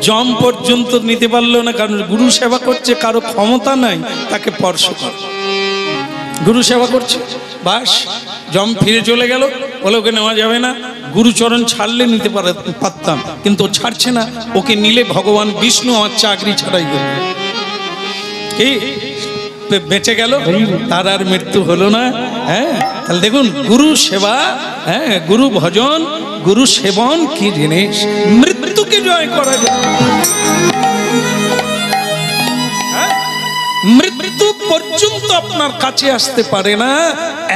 জম পর্যন্ত নিতে পারলো না, কারণ গুরু সেবা করছে, কারো ক্ষমতা নাই তাকে স্পর্শ করে। গুরু সেবা করছে, বাস জম ফিরে চলে গেল, বলে ওকে নেওয়া যাবে না। গুরুচরণ ছাড়লে নিতে পারতাম, কিন্তু ও ছাড়ছে না। ওকে নিলে ভগবান বিষ্ণু আমার চাকরি ছাড়াই গেল। কি বেঁচে গেল, তার আর মৃত্যু হলো না। হ্যাঁ, তাহলে দেখুন গুরু সেবা, হ্যাঁ গুরু ভজন, গুরু সেবন কি জিনিস, মৃত্যুকে জয় করা যায়। মৃত্যু পর্যন্ত আপনার কাছে আসতে পারে না,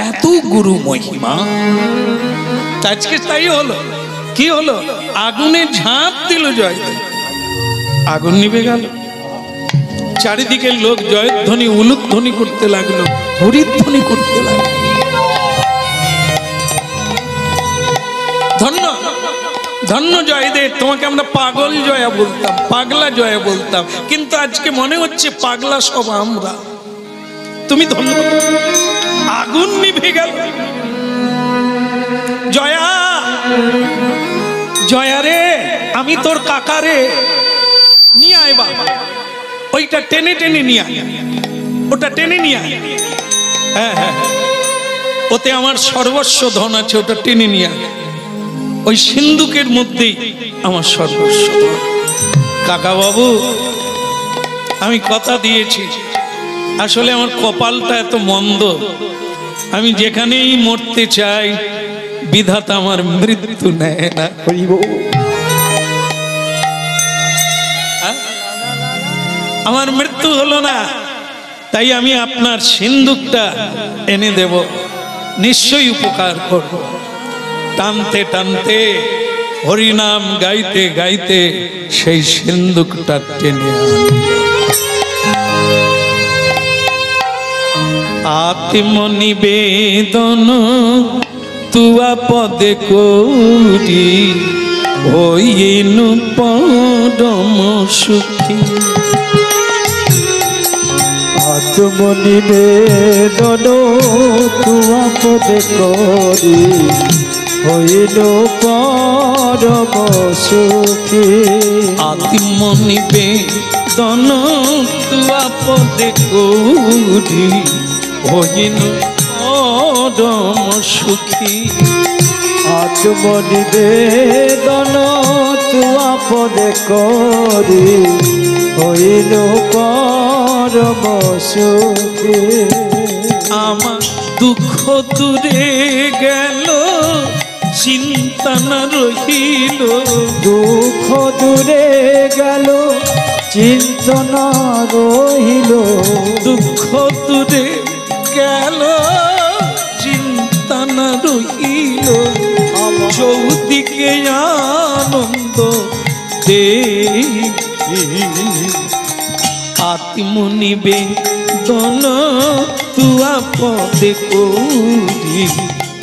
এত গুরু মহিমা। আজকে তাই হলো, কি হলো, আগুনে ঝাঁপ দিল জয়দেব, আগুন নিভে গেল। চারিদিকে লোক জয়ধ্বনি উলুধ্বনি করতে লাগলো, হরিধ্বনি করতে লাগলো। ধন্য ধন্য জয়দেব, তোমাকে আমরা পাগল জয়া বলতাম, পাগলা জয়া বলতাম, কিন্তু আজকে মনে হচ্ছে পাগলা সব আমরা। তুমি ধন্য, আগুন নিভে গেল। জয়া, জয়া রে, আমি তোর কাকা রে, নিয়ে আয় বাবা, ওইটা টেনে টেনে নিয়ে আয়, ওটা টেনে নিয়ে আয়। হ্যাঁ হ্যাঁ, ওতে আমার সর্বস্ব ধন আছে, ওটা টেনে নিয়ে আয়। ওই সিন্ধুকের মধ্যেই আমার সর্বস্ব ধন। কাকা বাবু, আমি কথা দিয়েছি, আসলে আমার কপালটা এত মন্দ, আমি যেখানেই মরতে চাই বিধাতা আমার মৃত্যু নেয় না। আমার মৃত্যু হলো না, তাই আমি আপনার সিন্ধুকটা এনে দেব, নিশ্চয়ই উপকার করব। টানতে টানতে, হরিনাম গাইতে গাইতে সেই সিন্ধুকটা টেনে আত্মনিবেদন তুয়া পদে করি, হইনু পরম সুখী। আত্মনিবেদন তুয়া পদে করি, হইনু পরম সুখী। আত্মনিবেদন তুয়া পদে করি, হইনু পরম সুখী। আত্মনিবেদন তুয়া পদে করি, হইনু পরম সুখী। আমার দুঃখ দূরে গেল, চিন্তা না রহিল। দুঃখ দূরে গেল, চিন্তনা রহিল। দুঃখ দূরে গেল, চিন্তা না রহিল। চৌদিকে আনন্দ দেখি, আত্মনিবেদন তুয়া পদে করি,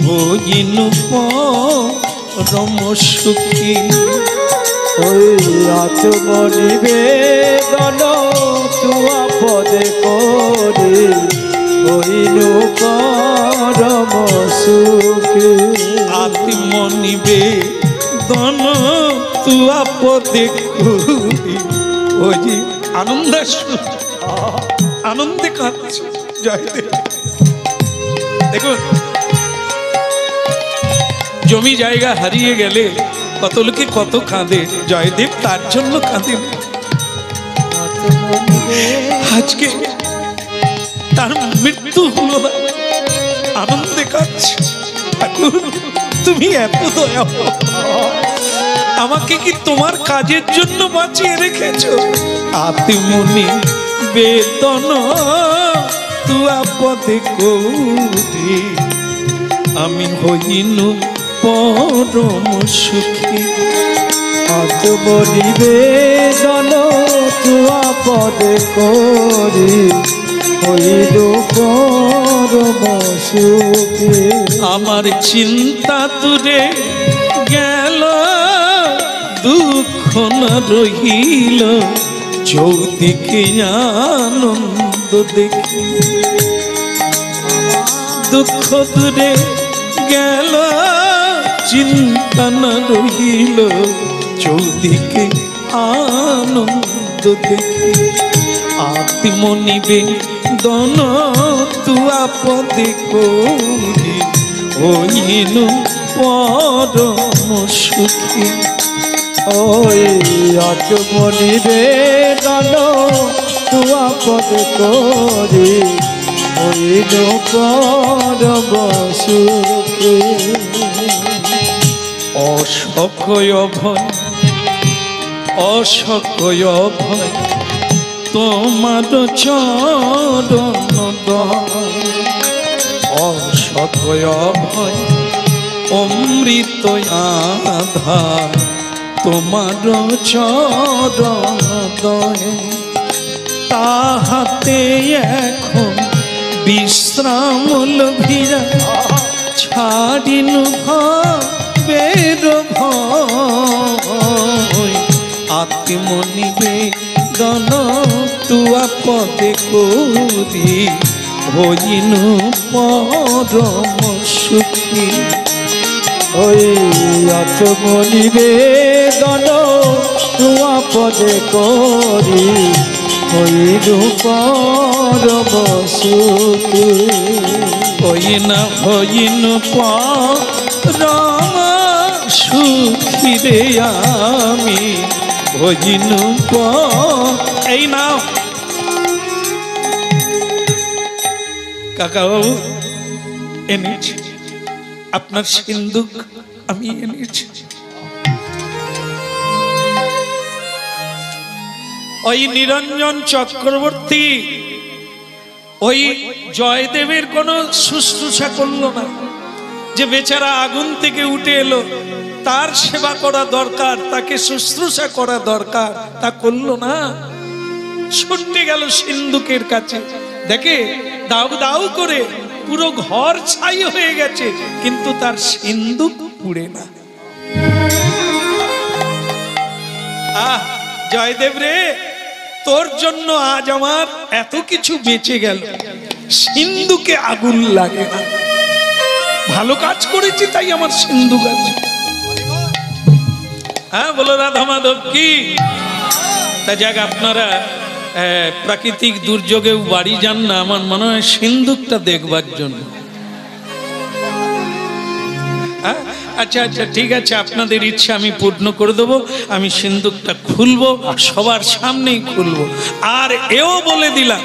হইনু পরম সুখী। ওই আত্মনিবেদন তুয়া পদে করি, হইনু পরম সুখী। আত্মনিবেদন তুয়া পদে করি, ওই যে আনন্দে আনন্দে কাঁদছে জয়দেব। দেখুন, জমি জায়গা হারিয়ে গেলে কত লোকে কত কাঁদে, জয়দেব তার জন্য কাঁদেন। আজকে তার মৃত্যু হলো না, আনন্দে কাঁদছে। ঠাকুর, তুমি এত দয়া, আমাকে কি তোমার কাজের জন্য বাঁচিয়ে রেখেছো? আত্মনিবেদন তুয়া পদে করি, আমি হইনু পরম সুখী। আত্মনিবেদন তুয়া পদে করি, হইনু পরম সুখী। আমার চিন্তা দূরে গেল, দুঃখ না রহিল। চৌদিকে আনন্দ দেখি, দুঃখ দূরে গেল, চিন্তা না রহিল। চৌদিকে আনন্দ দেখি আত্মনিবেদন তুয়া পদে করি হইনু পরম সুখী। ওই আত্মনিবেদন তুয়া পদে করি হইনু পরম সুখী। অসকয় ভয় অসকয় ভয় তোমার চরণ দয় অসকয় ভয় অমৃত আধার তোমার চরণ দয় তাহাতে এখন বিশ্রাম লভিয়া ছাড়িনু বের ভয় আত্মনিবেদন তুয়া পদে করি হইনু পরম সুখী। ওই আত্মনিবেদন তুয়া পদে করি হইনু পরম সুখী। হইনা হইনু পরম সুখী রে আমি হইনু এই নাও কাকা বাবু এনেছি আপনার সিন্দুক আমি এনেছি। ওই নিরঞ্জন চক্রবর্তী ওই জয়দেবের কোনো শুশ্রূষা করলো না, যে বেচারা আগুন থেকে উঠে এলো তার সেবা করা দরকার, তাকে শুশ্রূষা করা দরকার, তা করলো না। ছুটে গেল সিন্দুকের কাছে, দেখে দাউ দাউ করে পুরো ঘর ছাই হয়ে গেছে, কিন্তু তার সিন্দুক পুড়ে না। আহ জয়দেব রে, তোর জন্য আজ আমার এত কিছু বেঁচে গেল, সিন্দুকে আগুন লাগে না। ভালো কাজ করেছি তাই আমার সিন্দুক আছে। হ্যাঁ বলো রাধা মাধব কি। তা যাক, আপনারা প্রাকৃতিক দুর্যোগেও বাড়ি যান না, আমার মনে হয় সিন্দুকটা দেখবার জন্য। আচ্ছা আচ্ছা ঠিক আছে, আপনাদের ইচ্ছা আমি পূর্ণ করে দেবো। আমি সিন্দুকটা খুলবো, সবার সামনেই খুলবো। আর এও বলে দিলাম,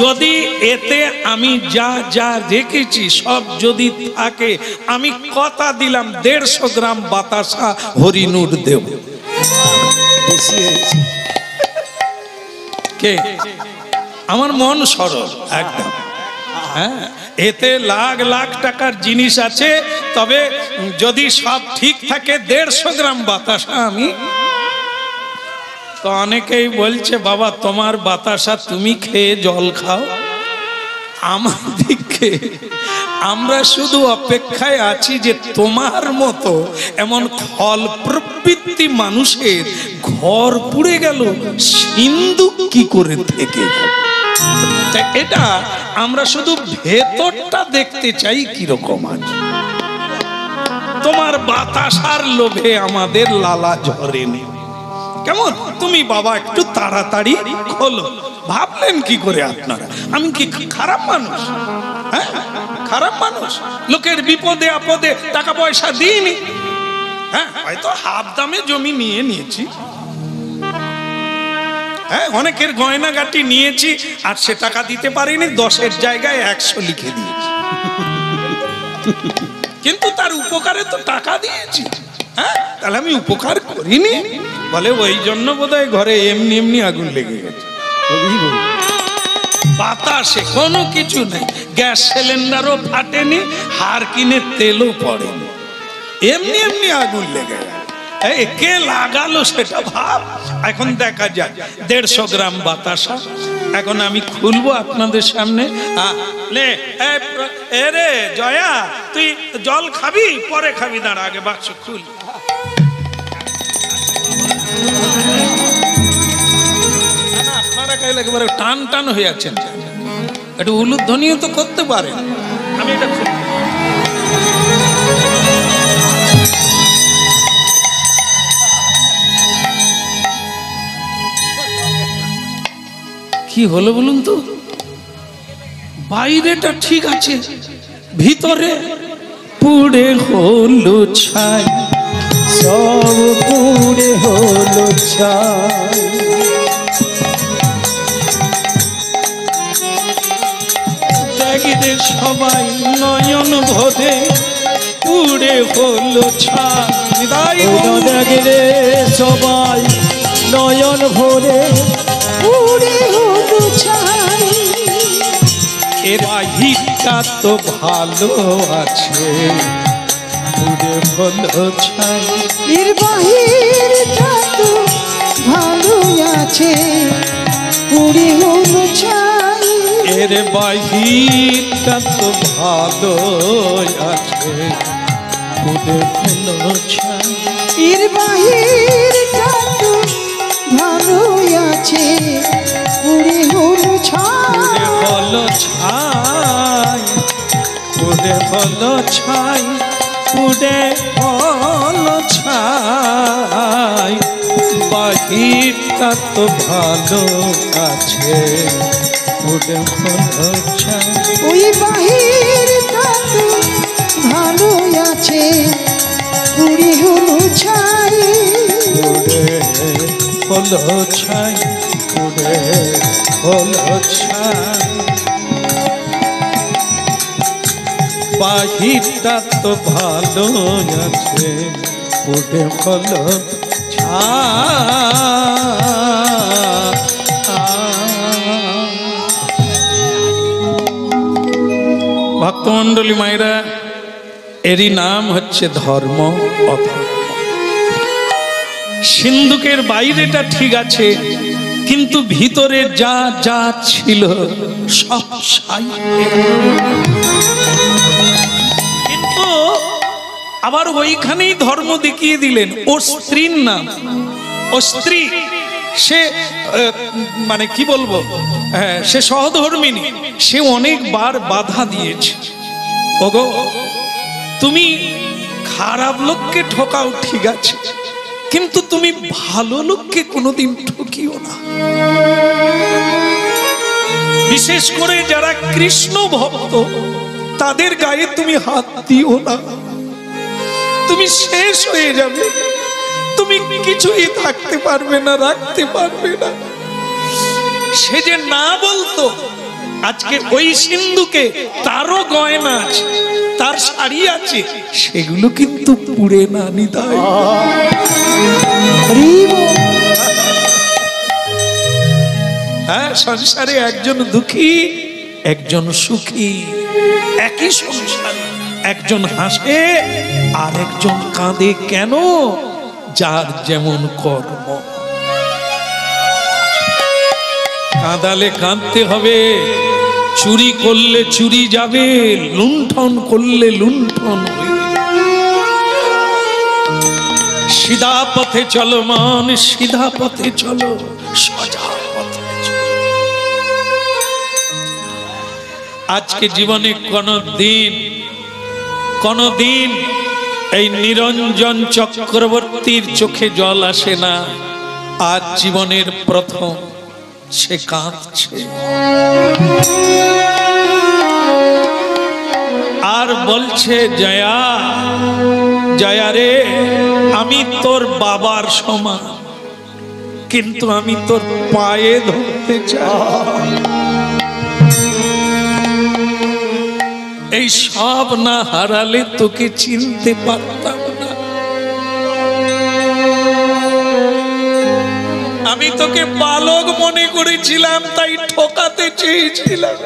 যদি এতে আমি যা যা রেখেছি সব যদি থাকে, আমি কথা দিলাম 150 গ্রাম বাতাসা হরিনুর দেব। কে? আমার মন সরল একদম। হ্যাঁ, এতে লাখ লাখ টাকার জিনিস আছে, তবে যদি সব ঠিক থাকে 150 গ্রাম বাতাসা আমি। তো অনেকেই বলছে, বাবা তোমার বাতাসা তুমি খেয়ে জল খাও, আমার দিকে আমরা শুধু অপেক্ষায় আছি যে তোমার মতো এমন ফল প্রবৃত্তি মানুষের ঘর পুড়ে গেল, সিন্দুক কি করে থেকে গেল। এটা আমরা শুধু ভেতরটা দেখতে চাই কিরকম আছে। তোমার বাতাসার লোভে আমাদের লালা ঝরেনি। কেমন তুমি বাবা একটু তাড়াতাড়ি খোলো। ভাবলেন কি করে আপনারা আমি কি খারাপ মানুষ? হ্যাঁ, খারাপ মানুষ। লোকের বিপদে আপদে টাকা পয়সা দিইনি। হ্যাঁ, হয়তো হাফ দামে জমি নিয়ে নিয়েছি। হ্যাঁ, অনেকের গয়নাগাটি নিয়েছি আর সে টাকা দিতে পারিনি, 10-এর জায়গায় 100 লিখে দিয়েছি। কিন্তু তার উপকারে তো টাকা দিয়েছি। হ্যাঁ, তাহলে আমি উপকার করিনি বলে, ওই জন্য বোধহয় ঘরে এমনি এমনি আগুন লেগে গেছে। বাতাসে কোনো কিছু নেই, গ্যাস সিলিন্ডারও ফাটেনি, হাড় কিনে তেলও পড়েনি, এমনি এমনি আগুন লেগে গেছে। কে লাগালো সেটা ভাব। এখন দেখা যায় 150 গ্রাম বাতাসা এখন আমি খুলবো আপনাদের সামনে। রে জয়া, তুই জল খাবি? পরে খাবি, দাঁড়া, আগে বাক্স খুল। আপনারা কাইলে একেবারে টান টান হয়ে আছেন, একটু উলুধ্বনিও তো করতে পারেন। আমি এটা খুব কি হলো বলুন তো? বাইরেটা ঠিক আছে, ভিতরে পুড়ে হলো ছাই। সব পুড়ে হলো ছাই। দেখে সবাই নয়ন ভরে পুড়ে হলো ছাই। দেখে সবাই নয়ন ভরে পুড়ে হলো ছাই। এর বাহিরটা তো ভালো আছে, পুড়ে হলো ছাই। এর বাহিরটা তো ভালো আছে, পুড়ে হলো ছাই। এর বাহিরটা তো ভালো আছে, পুড়ে হলো ছাই। এর বাহিরটা তো ভালো আছে, পুড়ে হলো ছাই। পুড়ে হলো ছাই, পুড়ে হলো ছাই, পুড়ে হলো ছাই। বাহিরটা তো ভালো আছে, পুড়ে হলো ছাই। ওই বাহিরটা তো ভালো আছে, পুড়ে হলো ছাই। পুড়ে হলো ছাই, পুড়ে হলো ছাই। বাহিরটা তো ভালো আছে, পুড়ে হলো ছাই। ভক্তমণ্ডলী মায়েরা, এরই নাম হচ্ছে ধর্ম অধর্ম। সিন্ধুকের বাইরেটা ঠিক আছে, কিন্তু ভিতরে যা যা ছিল সব ছাই। কিন্তু আবার ওইখানেই ধর্ম দেখিয়ে দিলেন। ও স্ত্রীর নাম, ও স্ত্রী, সে মানে কি বলবো, সে সহধর্মিনী, সে অনেকবার বাধা দিয়েছে। ওগো, তুমি খারাপ লোককে ঠকাও ঠিক আছে, কিন্তু তুমি ভালো লোককে কোনোদিন ঠকিও না। বিশেষ করে যারা কৃষ্ণ ভক্ত, তাদের গায়ে তুমি হাত দিও না। তুমি শেষ হয়ে যাবে, তুমি কিছুই থাকতে পারবে না, রাখতে পারবে না। সে যে না বলতো, আজকে ওই সিন্ধুকে তারও গয়না আছে, তার শাড়ি আছে, সেগুলো কিন্তু পুড়ে না নিতাই। হ্যাঁ, সংসারে একজন দুঃখী, একজন সুখী, একই সংসার, একজন হাসে আর একজন কাঁদে। কেন? যার যেমন কর্ম। কাঁদালে কাঁদতে হবে, চুরি করলে চুরি যাবে, লুণ্ঠন করলে লুণ্ঠন হয়ে যাবে। সিধা পথে চলো মন, সিধা পথে চলো, সোজা পথে চলো। আজকে জীবনে কোনদিন এই নিরঞ্জন চক্রবর্তীর চোখে জল আসে না। আজ জীবনের প্রথম সে কাঁদছে আর বলছে, জয়া, জয়া রে, আমি তোর বাবার সমান, কিন্তু আমি তোর পায়ে ধরতে চাই। এই সব না হারালে তোকে চিনতে পারতাম না। আমি তোকে বালক মনে করেছিলাম, তাই ঠকাতে চেয়েছিলাম।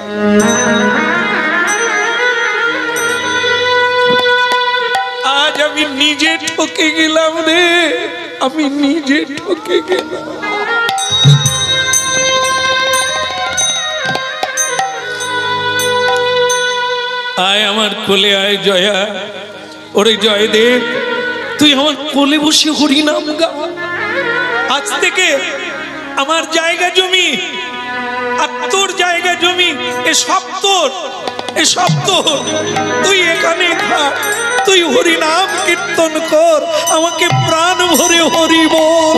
আজ আমি নিজে ঠকে গেলাম রে, আমি নিজে ঠকে গেলাম। আয় আমার কোলে আয় জয়া। ওরে জয়দেব, তুই আমার কোলে বসে হরিনাম গা। আজ থেকে আমার জায়গা জমি আর তোর জায়গা জমি, এসব তোর, এসব তোর। তুই এখানে থাক, তুই হরিনাম কীর্তন কর, আমাকে প্রাণ ভরে হরি বল।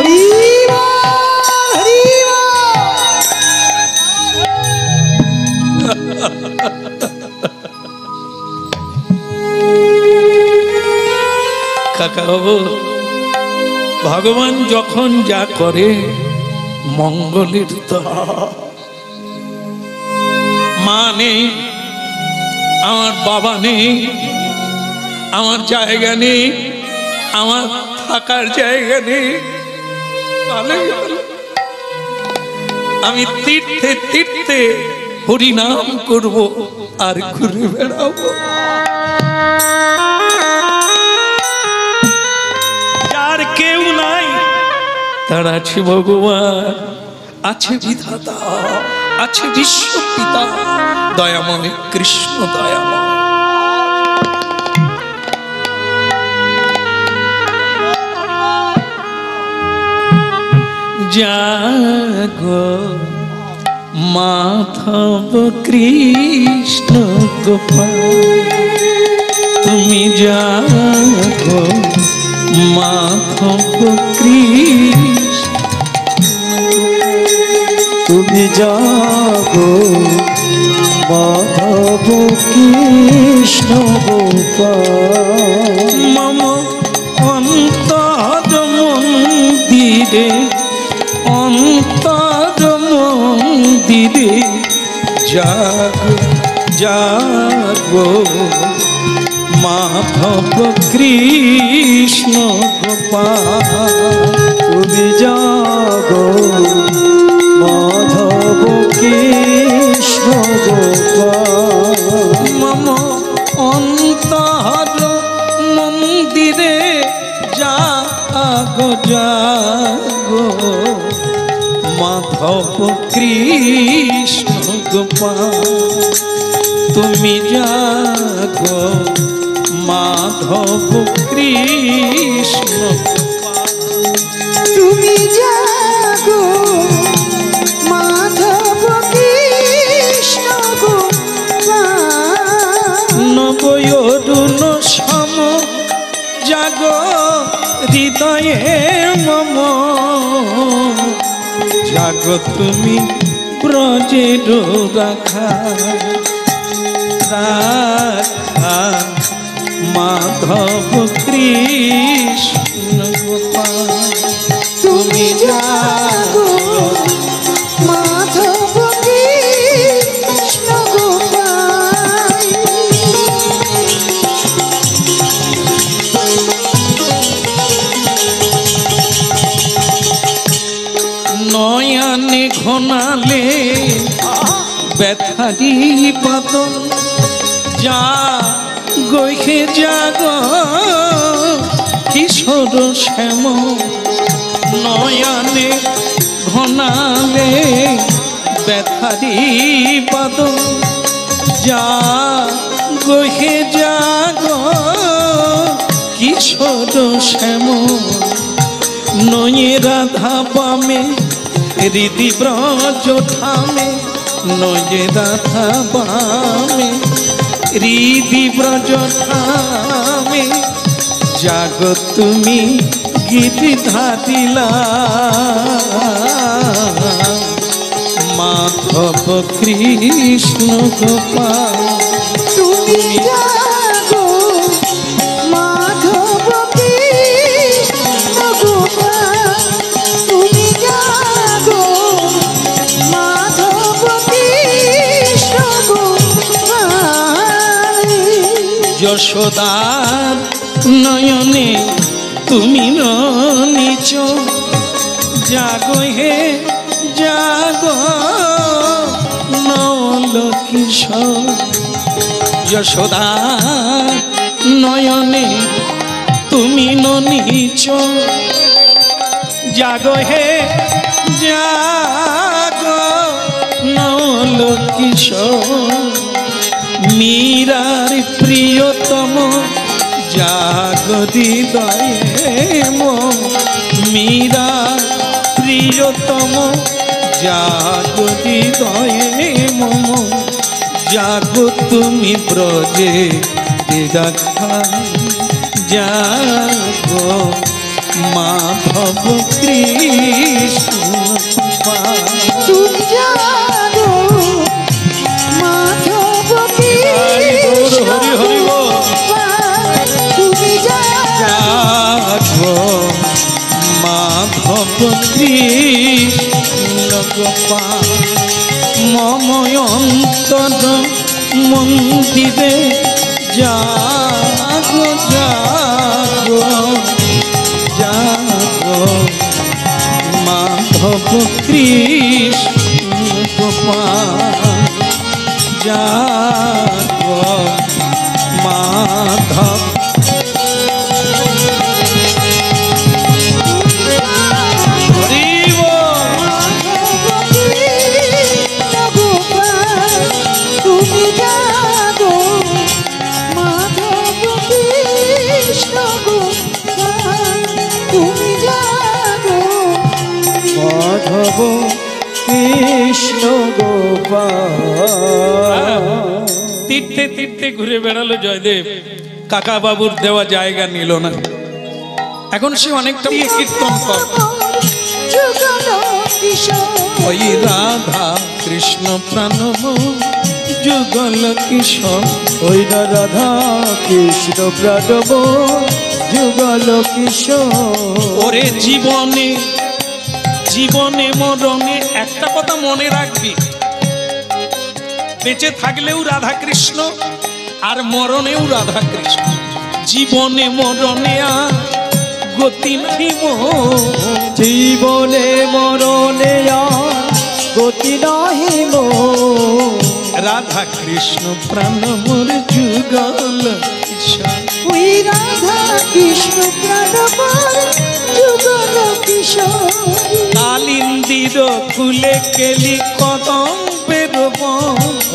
কাকা বাবু, ভগবান যখন যা করে মঙ্গলের তো। মা নেই, আমার বাবা নেই, আমার জায়গা নেই, আমার থাকার জায়গা নেই, আমি তীর্থে তীর্থে হরিনাম করব আর ঘুরে বেড়াবো। যার কেউ নাই তার আছে ভগবান, আছে বিধাতা, আছে বিশ্বপিতা দয়াময় কৃষ্ণ দয়াময়। জাগো মাধব কৃষ্ণ গোপাল, তুমি জাগো মাধব কৃষ্ণ, তুমি জাগো মাধব কৃষ্ণ গোপাল। মম অন্তর মন্দিরে, অন্তর মন্দিরে জাগো জাগো মাধব কৃষ্ণ গোপাল, তুমি জাগো মাধব কৃষ্ণ গোপাল। মম অন্তর মন্দিরে জাগো জাগো মাধব কৃষ্ণ গোপাল, তুমি জাগো মাধব কৃষ্ণ গোপাল। তুমি জাগো মাধব কৃষ্ণ গোপাল। নবয়রুণ সম জাগো হৃদয়ে মম, জাগো তুমি ব্রজের রাখা রাখা মাধব কৃষ্ণ গোপাল। তুমি জাগো মাধব কৃষ্ণ গোপাল। নয়নে ঘনালে ব্যথারি বাদন, যা গৈহে জাগ কিশোর শ্যাম। নয়নে ঘনালে ব্যথারি বাদন, যা গৈহে জাগ কিশোর শ্যাম। নয়ে রাধা বামে হৃদি ব্রজ ঠামে, নয়ে রাধা বামে হৃদি ব্রজ ঠামে, জাগো তুমি গিরি ধারিলা মাধব কৃষ্ণ গোপাল। তুমি জাগো মাধব কৃষ্ণ গোপাল। তুমি জাগো মাধব কৃষ্ণ গোপাল। যশোদার নয়নে তুমি নিচ, জাগো হে জাগো নল কিশোর। যশোদার নয়নে তুমি নিচ, জাগো হে জাগো নল কিশোর। মীরার প্রিয়তম জাগো হৃদয়ে মম, মীরা প্রিয়তম জাগো হৃদয়ে মম। জাগো তুমি ব্রজে রাখা, জাগো মাধব কৃষ্ণ গোপাল। তুমি জাগো মাধব কৃষ্ণ হরি হরি বল। গোপাল। তুমি জাগো কৃষ্ণ গোপাল মম অন্তর মন্দিরে জাগো জাগো জাগো মাধব কৃষ্ণ গোপাল জাগো মাধব তুমি জাগো মাধব কৃষ্ণ গোপাল তুমি জাগো মাধব কৃষ্ণ গোপাল। তীর্থে তীর্থে ঘুরে বেড়ালো জয়দেব, কাকা বাবুর দেওয়া জায়গা নিল না। এখন সে অনেকটা কীর্তন কর, যুগল কিশোর ওই রাধা কৃষ্ণ প্রাণম যুগল কিশোর। ওই না রাধা কৃষ্ণ প্রাণব যুগল কিশোর। ওরে জীবনে জীবনে মরণে একটা কথা মনে রাখবি, বেঁচে থাকলেও রাধা কৃষ্ণ আর মরণেও রাধা কৃষ্ণ। জীবনে মরণে আর গতি নাই মোর, জীবনে মরণে আর গতি নাহি মোর। রাধা কৃষ্ণ প্রাণ মোর যুগল কিশোর। ওই রাধা কৃষ্ণ প্রাণপর যুগল কিশোর কালিন্দির ফুলে কেলি কদম বেরব,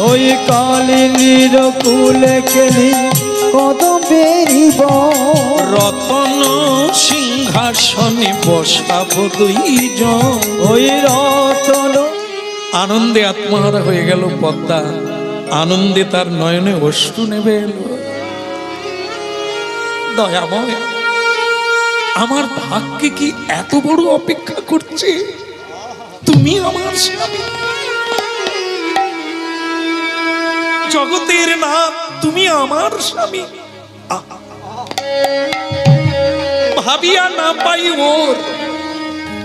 ওই কালিন্দির ফুলে কেলি কদম বেরিব। রতন সিংহাসনে বসাবো দুইজন, ওই রতন আনন্দে আত্মহারা হয়ে গেল পদ্মা, আনন্দে তার নয়নে অশ্রু নেবে এলো। দয়াময়, আমার ভাগ্যে কি এত বড় অপেক্ষা করছে? তুমি আমার স্বামী, জগতের নাথ, তুমি আমার স্বামী। ভাবিয়া না পাই ওর,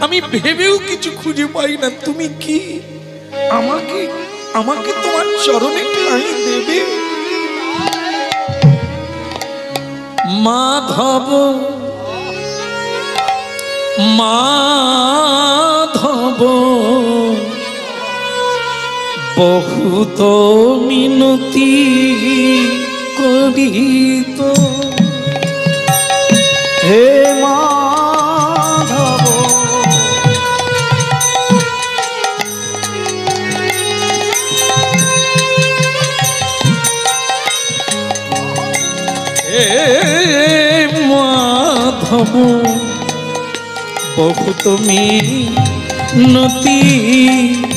আমি ভেবেও কিছু খুঁজে পাই না। তুমি কি আমাকে আমাকে তোমার চরণে ঠাঁই দেবে? মাধব মাধব বহুত মিনতি করিত, হে মাধব হে মাধব বহুত মিনতি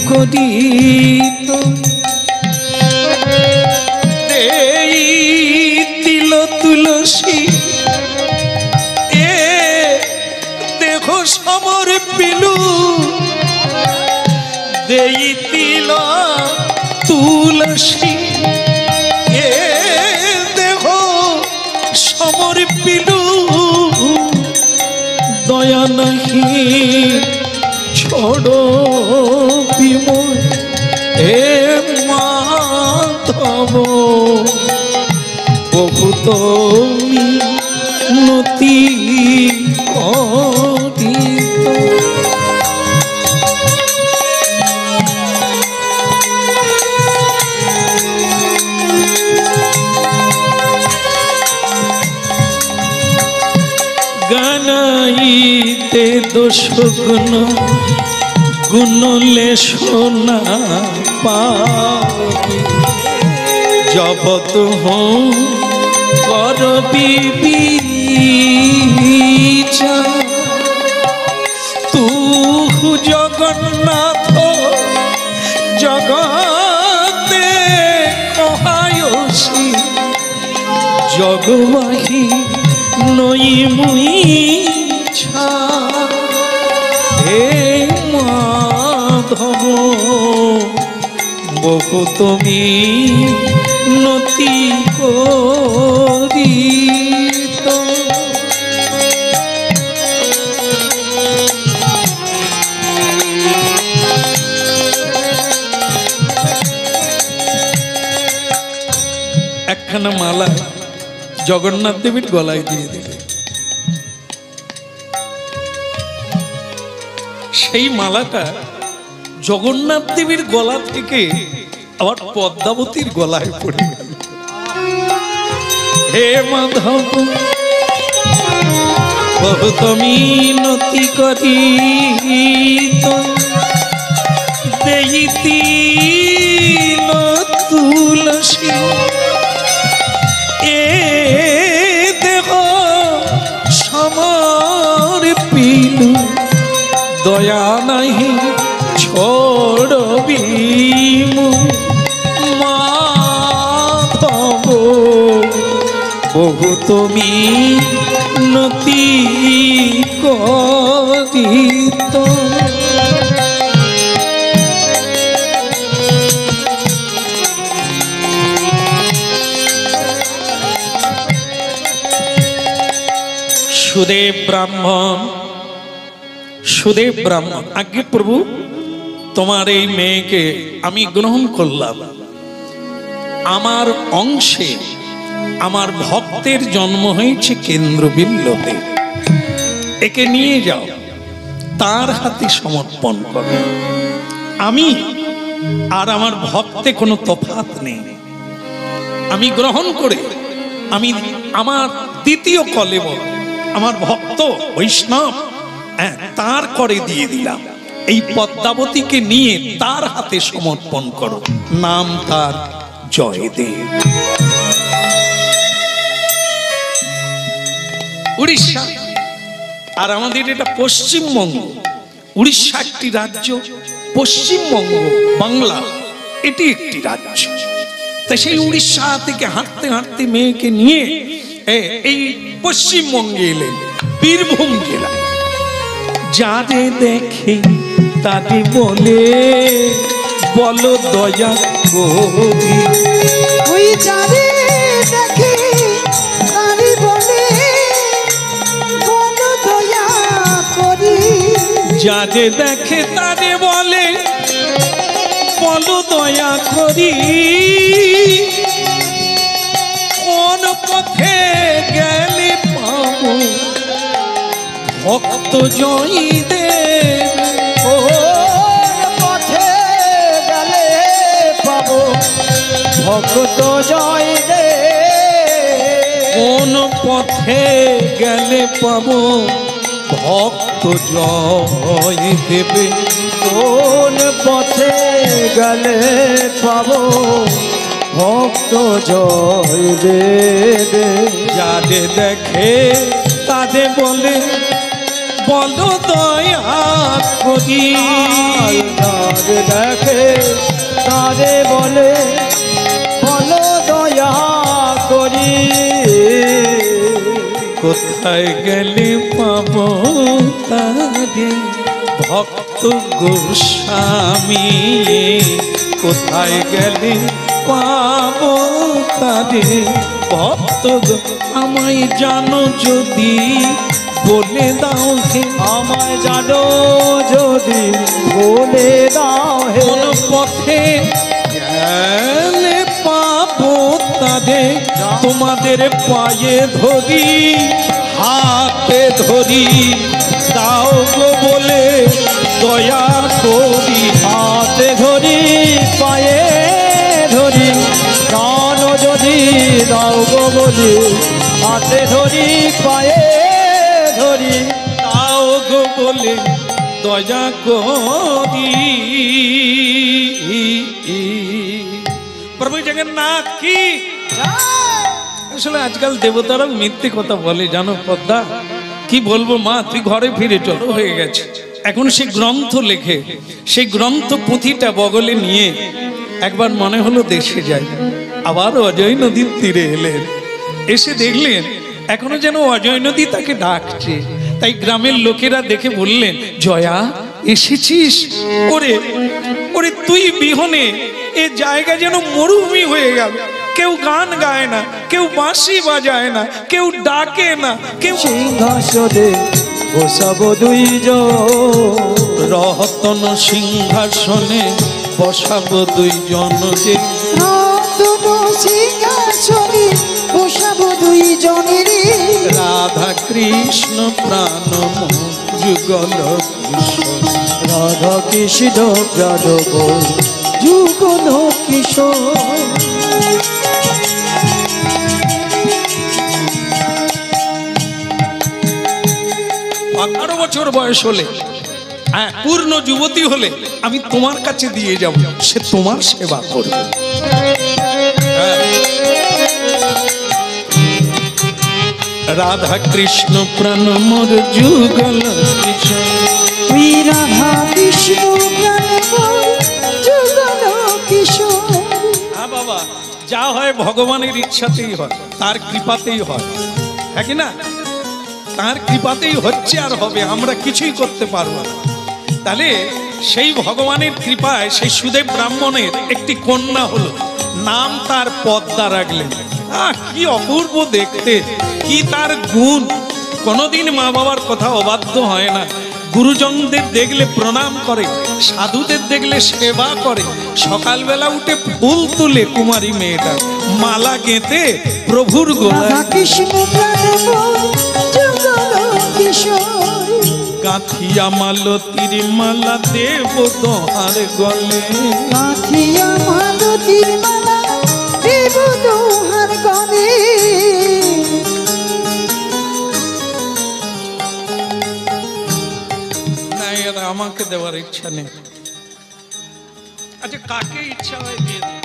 করিত, এই তিল তুলসী এ দেখো সমর পিলু, দেই তিল তুলসী এ দেখো সমর পিলু, দয়া নাহি ছোড়ো বিমল। হে মাধব বহুত মিনতি করিত, গানাইতে দোষ গুণ গুণলে সোনা পাবি, জবত হো করবি বিচার। তু জগন্নাথ জগতে কহায়সী, জগবাহী নই মুই ছা। হে মাধব বহুত মিনতি করিত, একখানা মালা জগন্নাথ দেবের গলায় দিয়ে দেবে। সেই মালাটা জগন্নাথ দেবীর গলা থেকে আবার পদ্মাবতীর গলায় পড়ে গেল। হে মাধব বহুত মিনতি করি দেইতি তুলসী এ দেহ সমর পিলু দয়া নাহি ছোড়বি মাধব বহুত মিনতি করিত। সুদেব ব্রাহ্মণ, সুদেব ব্রাহ্মণ, আজ্ঞে প্রভু তোমার এই মেয়েকে আমি গ্রহণ করলাম। আমার অংশে আমার ভক্তের জন্ম হয়েছে কেন্দ্রবিন্দুতে, একে নিয়ে যাও, তার হাতে সমর্পণ করো। আমি আর আমার ভক্তে কোনো তফাৎ নেই। আমি গ্রহণ করে আমি আমার দ্বিতীয় কলেবর আমার ভক্ত বৈষ্ণব তার করে দিয়ে দিলাম। এই পদ্মাবতীকে নিয়ে তার হাতে সমর্পণ করো, নাম তার জয়দেব। উড়িষ্যা আর আমাদের এটা পশ্চিমবঙ্গ। উড়িষ্যা একটি রাজ্য, পশ্চিমবঙ্গ বাংলা এটি একটি রাজ্য। তাই সেই উড়িষ্যা থেকে হাঁটতে হাঁটতে মেয়েকে নিয়ে এই পশ্চিমবঙ্গে এলেন, বীরভূম জেলা। যারে দেখে তারে বলে বলো দয়া করি, ওই যারে দেখে তারে বলে বলো দয়া করি। যারে দেখে তারে বলে বলো দয়া করি, কোন পথে গেলে পাবো ভক্ত জয়দেব, কোন পথে গেলে পাবো ভক্ত জয়দেব, কোন পথে গেলে পাবো ভক্ত জয়দেব, কোন পথে গেলে পাবো ভক্ত জয়দেব। যারে দেখে তারে বলে বলো দয়া করি, যারে দেখে তারে বলে বলো দয়া করি, কোথায় গেলে পাবো তারে ভক্ত গোস্বামী, কোথায় গেলে পাবো তারে ভক্ত। আমায় জানো যদি বলে দাও হে, আমায় জানো যদি বলে দাও হে, কোন পথে গেলে পাবো তারে তোমাদের পায়ে ধরি হাতে ধরি দাও গো বলে দয়া করি, হাতে ধরি পায়ে ধরি কান যদি দাও গো বলি, হাতে ধরি পায়ে ধরি দাও গো বলে দয়া করি। প্রভু জগন্নাথ কি। আসলে আজকাল দেবতারা মিথ্যে কথা বলে জানো পদ্মা, কি বলবো মা, তুই ঘরে ফিরে চলো, হয়ে গেছে। এখন সে গ্রন্থ লেখে, সেই গ্রন্থ পুঁথিটা বগলে নিয়ে একবার মনে হলো দেশে যাই। আবার অজয় নদীর তীরে এলেন, এসে দেখলেন এখনো যেন অজয় নদী তাকে ডাকছে। তাই গ্রামের লোকেরা দেখে বললেন, জয়া এসেছিস? ওরে ওরে তুই বিহনে এ জায়গা যেন মরুভূমি হয়ে গেল। কেউ গান গায় না, কেউ বাঁশি বাজায় না, কেউ ডাকে না, কেউ সিংহাসনে বসাব দুইজন, রতন সিংহাসনে বসাবো দুইজন যে, রতন সিংহাসনে জনের রাধা কৃষ্ণ প্রাণ যুগল কিশোর। রাধা কৃষ্ণ যাদব যুগল কিশোর। 18 বছর বয়স হলে, হ্যাঁ, পূর্ণ যুবতী হলে আমি তোমার কাছে দিয়ে যাব, সে তোমার সেবা করবে। রাধা কৃষ্ণ প্রাণ মোর যুগল কিশোর। তুই রাধা কৃষ্ণ প্রাণ মোর যুগল কিশোর। হ্যাঁ বাবা, যা হয় ভগবানের ইচ্ছাতেই হয়, তার কৃপাতেই হয়, হ্যাঁ কি না? তার কৃপাতেই হচ্ছে আর হবে, আমরা কিছুই করতে পারবো না। তাহলে সেই ভগবানের কৃপায় সেই সুদেব ব্রাহ্মণের একটি কন্যা হলো, নাম তার পদ্মা রাখলেন। কি অপূর্ব দেখতে, কি তার গুণ! কোনোদিন মা বাবার কথা অবাধ্য হয় না, গুরুজনদের দেখলে প্রণাম করে, সাধুদের দেখলে সেবা করে, সকালবেলা উঠে ফুল তুলে কুমারী মেয়েটা, মালা গেঁথে প্রভুর গোলায় রাধা কৃষ্ণ প্রাণ মোর যুগল কিশোর। গাঁথিয়া মালতীর মালা দেব দোহার গলে। গাঁথিয়া মালতীর মালা দেব দোহার গলে। না, এর আমাকে দেওয়ার ইচ্ছা নেই। আচ্ছা, কাকে ইচ্ছা হয় দিয়ে দিন।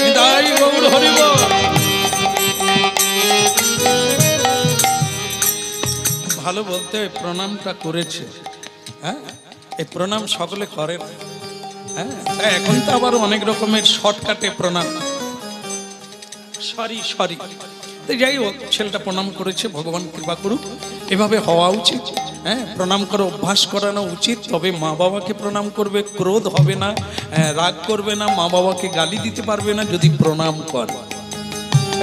নিতাই গৌর হরি বল। ভালো বলতে প্রণামটা করেছে, হ্যাঁ, এই প্রণাম সকলে করে না, হ্যাঁ, তাই এখন তো আবার অনেক রকমের শর্টকাটে প্রণাম, সরি সরি। তো যাই হোক, ছেলেটা প্রণাম করেছে, ভগবান কৃপা করুক, এভাবে হওয়া উচিত। হ্যাঁ, প্রণাম করে অভ্যাস করানো উচিত, তবে মা বাবাকে প্রণাম করবে, ক্রোধ হবে না, রাগ করবে না, মা বাবাকে গালি দিতে পারবে না যদি প্রণাম করে।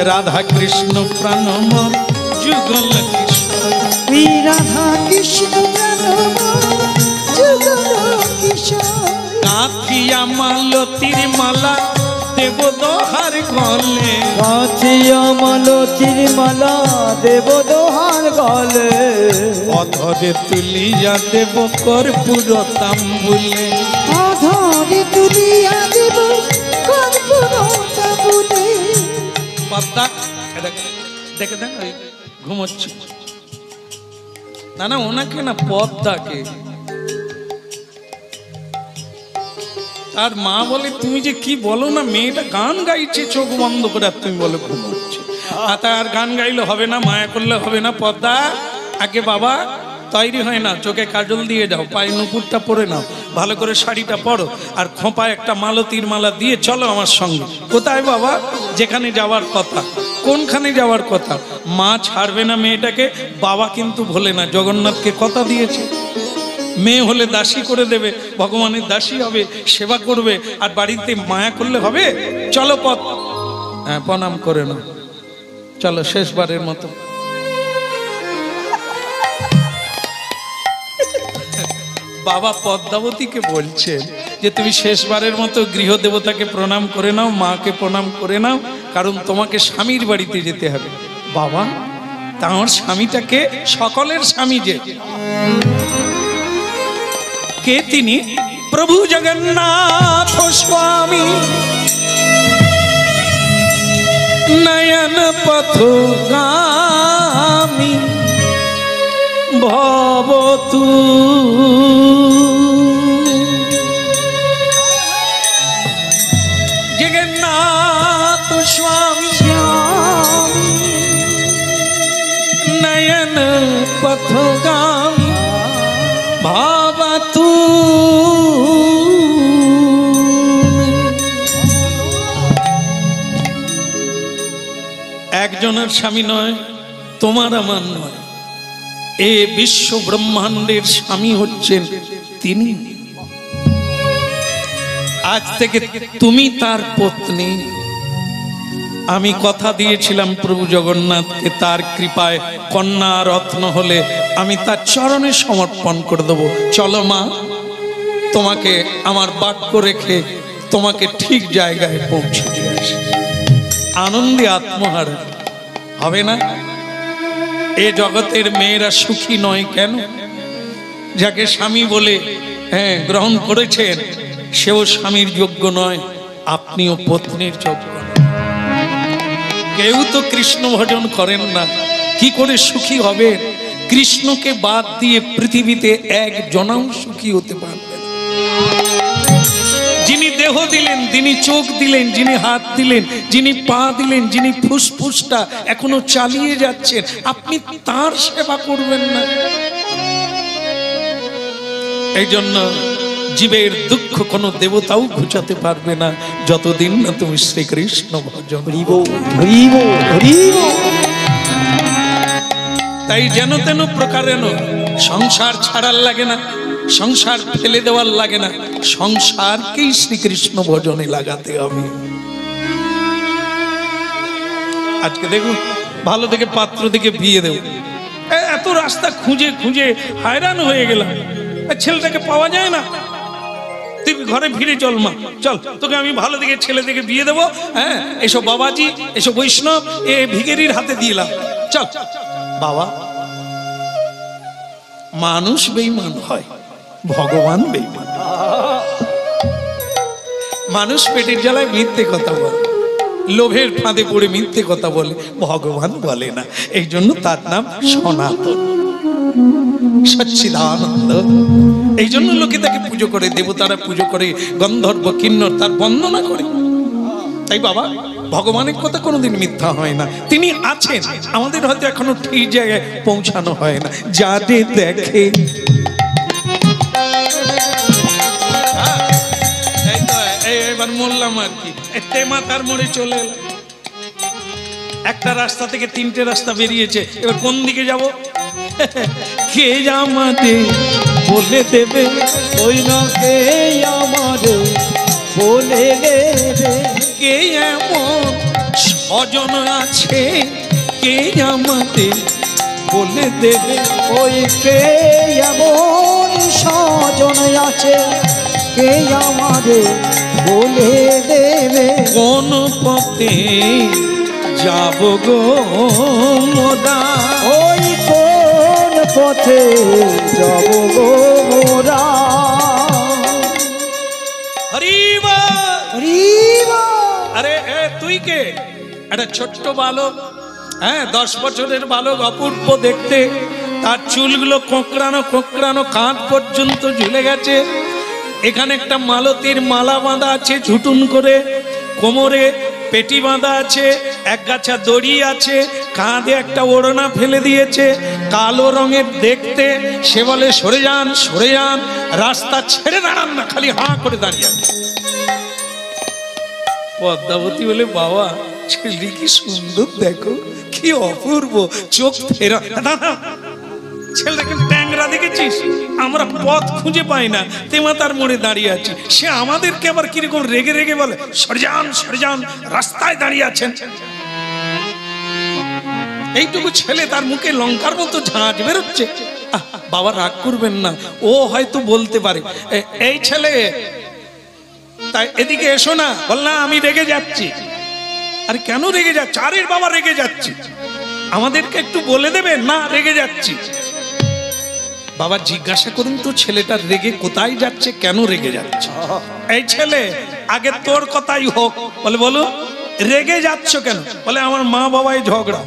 রাধা কৃষ্ণ প্রাণ মোর যুগল কিশোর। তুই রাধা কৃষ্ণ প্রাণ মোর যুগল কিশোর। গাঁথিয়া মালতীর মালা দেব দোহার গলে। গাঁথিয়া মালতীর মালা দেব দোহার গলে। অধরে তুলিয়া দেব কর্পূর তাম্বুলে। অধরে তুলিয়া দেব কর্পূর তাম্বুলে। পদ্মা, এটা দেখে দেন, ওই ঘুমোচ্ছে। না না, ওনাকে না, পদ্মাকে। তার মা বলে, তুমি যে কি বলো না, মেয়েটা গান গাইছে চোখ বন্ধ করে, আর তুমি বলো ঘুমোচ্ছে। তার গান গাইলে হবে না, মায়া করলে হবে না। পদ্মা, আগে বাবা তৈরি হয় না, চোখে কাজল দিয়ে যাও, পায়ে নুপুরটা পরে নাও, ভালো করে শাড়িটা পরো, আর খোঁপায় একটা মালতীর মালা দিয়ে চলো আমার সঙ্গে। কোথায় বাবা? যেখানে যাওয়ার কথা। কোনখানে যাওয়ার কথা? মা ছাড়বে না মেয়েটাকে, বাবা কিন্তু ভোলে না, জগন্নাথকে কথা দিয়েছে, মেয়ে হলে দাসী করে দেবে, ভগবানের দাসী হবে, সেবা করবে, আর বাড়িতে মায়া করলে হবে? চলো পথ, হ্যাঁ, প্রণাম করে না, চলো শেষবারের মতো। বাবা পদ্মাবতীকে বলছেন যে তুমি শেষবারের মতো গৃহদেবতাকে প্রণাম করে নাও, মাকে প্রণাম করে নাও, কারণ তোমাকে স্বামীর বাড়িতে যেতে হবে। বাবা, তাঁর স্বামীটাকে, সকলের স্বামী যে কে, তিনি প্রভু জগন্নাথ স্বামী, নয়ন পথগামী ভবতু। জগন্নাথ স্বামী নয়ন পথগামী ভবতু। একজনের স্বামী নয়, তোমার আমার নয়, এ বিশ্ব ব্রহ্মাণ্ডের স্বামী হচ্ছেন তিনি। আজ থেকে তুমি তার পত্নী, আমি কথা দিয়েছিলাম প্রভু জগন্নাথকে তার কৃপায় কন্যা রত্ন হলে আমি তার চরণে সমর্পণ করে দেবো। চলো মা, তোমাকে আমার বাক্য রেখে তোমাকে ঠিক জায়গায় পৌঁছে দিয়ে আসি। আনন্দে আত্মহারা হবে না? এ জগতের মেয়েরা সুখী নয় কেন? যাকে স্বামী বলে গ্রহণ করেছেন সেও স্বামীর যোগ্য নয়, আপনিও পত্নীর যোগ্য নয়। কেউ তো কৃষ্ণ ভজন করেন না, কি করে সুখী হবে? কৃষ্ণকে বাদ দিয়ে পৃথিবীতে একজনাও সুখী হতে পারবে না। যিনি দেহ দিলেন, যিনি চোখ দিলেন, যিনি হাত দিলেন, যিনি পা দিলেন, যিনি ফুসফুসটা এখনো চালিয়ে যাচ্ছেন, আপনি তার সেবা করবেন না? এই জন্য জীবের দুঃখ কোনো দেবতাও ঘুচাতে পারবে না যতদিন না তুমি শ্রীকৃষ্ণ ভজন। তাই যেন তেন প্রকারেণ সংসার ছাড়ার লাগে না, সংসার ফেলে দেওয়ার লাগে না, সংসারকেই শ্রীকৃষ্ণ ভজনে লাগাতে হবে। আজকে দেখুন, ভালো দেখে পাত্র দেখে বিয়ে দেব, এত রাস্তা খুঁজে খুঁজে হায়রান হয়ে গেলাম, ছেলেটাকে পাওয়া যায় না। তুই ঘরে ফিরে চল মা, চল, তোকে আমি ভালো দেখে ছেলে দেখে বিয়ে দেবো। হ্যাঁ, এসব বাবাজি, এসব বৈষ্ণব, এ ভিখারির হাতে দিলাম, চল। বাবা, মানুষ বেঈমান হয়, ভগবান বেঈমান। মানুষ পেটের জ্বালায় মিথ্যে কথা বলে, লোভের ফাঁদে পড়ে মিথ্যে কথা বলে, ভগবান বলে না। এই জন্য তার নাম সনাতন, সচ্চিদানন্দ। এই জন্য লোকে তাকে পুজো করে, দেবতারা পুজো করে, গন্ধর্ব কিন্নর তার বন্দনা করে। তাই বাবা, ভগবানের কথা কোনোদিন মিথ্যা হয় না, তিনি আছেন, আমাদের হয়তো এখনো ঠিক জায়গায় পৌঁছানো হয় না। যাদের দেখে এবার বললাম আর কি, তেমাতার মোড়ে চলে এলাম। একটা রাস্তা থেকে তিনটে রাস্তা বেরিয়েছে, এবার কোন দিকে যাব? কে আমাদের বলে দেবে, ওই না কে আমাদের বলে দেবে, কে এমন স্বজন আছে, কে আমাদের বলে দেবে, ওই কে এমন স্বজন আছে, কে আমাদের বলে দেবে, কোন পথে যাব গো মোরা, ওই কোন পথে যাব গো মোরা। হরিবা হরিবা। আরে তুই কে? একটা ছোট্ট বালক, 10 বছরের বালক, অপূর্ব দেখতে, তার চুলগুলো কোঁকড়ানো কোঁকড়ানো, কাঁধ পর্যন্ত ঝুলে গেছে। এখানে একটা মালতীর মালা বাঁধা আছে ঝুটুন করে, কোমরে পেটি বাঁধা আছে, এক গাছা দড়ি আছে, কাঁধে একটা ওড়না ফেলে দিয়েছে, কালো রঙের দেখতে। সে বলে সরে যান, সরে যান, রাস্তা ছেড়ে দাঁড়ান না, খালি হাঁ করে দাঁড়িয়ে আছে। পদ্মাবতী বলে, বাবা ছেলে কি সুন্দর, দেখো কি অপূর্ব, চোখ ফেরা। ছেলেটাকে ট্যাংরা দেখেছিস? আমরা পথ খুঁজে পাই না, তেমাতার মোড়ে দাঁড়িয়ে আছি, সে আমাদেরকে আবার কিরকম রেগে রেগে বলে, সরে যান, সরে যান, রাস্তায় দাঁড়িয়ে আছেন। এইটুকু ছেলে, তার মুখে লঙ্কার মতো ঝাঁঝ বেরোচ্ছে। বাবা রাগ করবেন না, ও হয়তো বলতে পারে, এই ছেলে তাই এদিকে এসো না। বল না, আমি রেগে যাচ্ছি। আরে কেন রেগে যাচ্ছি? আরে বাবা রেগে যাচ্ছি, আমাদেরকে একটু বলে দেবে না, রেগে যাচ্ছি। বাবা জিজ্ঞাসা করুন তো, ছেলেটা রেগে কোথায় যাচ্ছে, কেন রেগে যাচ্ছে? এই ছেলে, আগে তোর কথাই হোক। বলে, বলো রেগে যাচ্ছ কেন? বলে, আমার মা বাবাই ঝগড়া,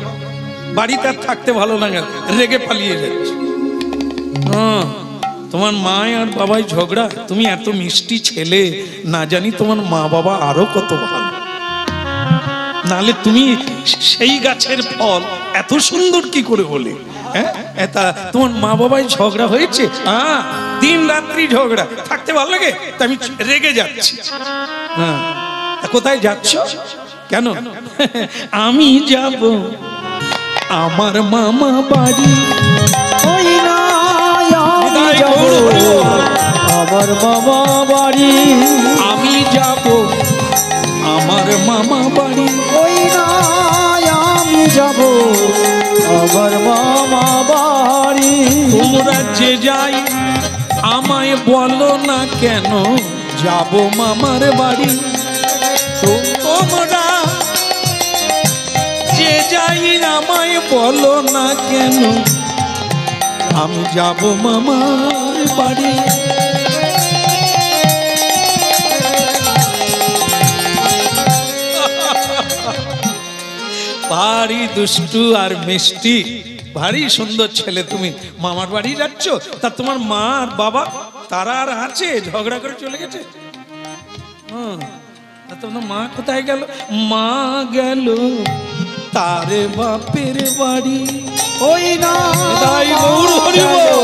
বাড়িতে আর থাকতে ভালো লাগে, রেগে পালিয়ে যাচ্ছে। তোমার মা আর বাবাই ঝগড়া? তুমি এত মিষ্টি ছেলে, না জানি তোমার মা বাবা আরো কত ভালো, নালে তুমি সেই গাছের ফল এত সুন্দর কি করে হলে? তা তোমার মা বাবাই ঝগড়া হয়েছে, দিন রাত্রি ঝগড়া, থাকতে ভালো লাগে, তা আমি রেগে যাচ্ছি। কোথায় যাচ্ছ? কেন? আমি যাব আমার মামা বাড়ি। ওই না আমি যাব আমার মামা বাড়ি, আমি যাব আমার মামা বাড়ি। ওই না তোমরা যে যাই আমায় বলো না কেন যাব মামার বাড়ি। তোমরা যে যাই আমায় বলো না কেন আমি যাব মামার বাড়ি। ভারী দুষ্টু আর মিষ্টি, ভারী সুন্দর ছেলে তুমি। মামার বাড়ি যাচ্ছ, তা তোমার মা আর বাবা তারা আর আছে? ঝগড়া করে চলে গেছে? তোমার মা কোথায় গেল? মা গেল তার বাপের বাড়ি। ওই না তাই গৌর হরি বল।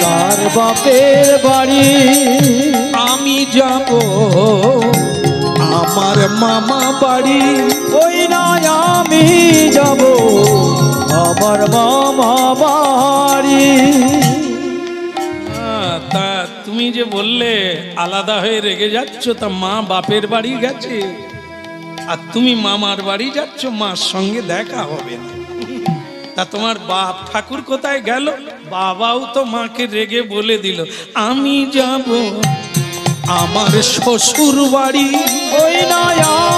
তার বাপের বাড়ি আমি যাব আমার মামা বাড়ি। ওই না আমি যাব আমার মামা বাড়ি। তা তুমি যে বললে আলাদা হয়ে রেগে যাচ্ছ, তা মা বাপের বাড়ি গেছে আর তুমি মামার বাড়ি যাচ্ছ, মার সঙ্গে দেখা হবে না। তা তোমার বাপ ঠাকুর কোথায় গেল? বাবাও তো মাকে রেগে বলে দিল আমি যাব আমার শ্বশুর বাড়ি। ওই না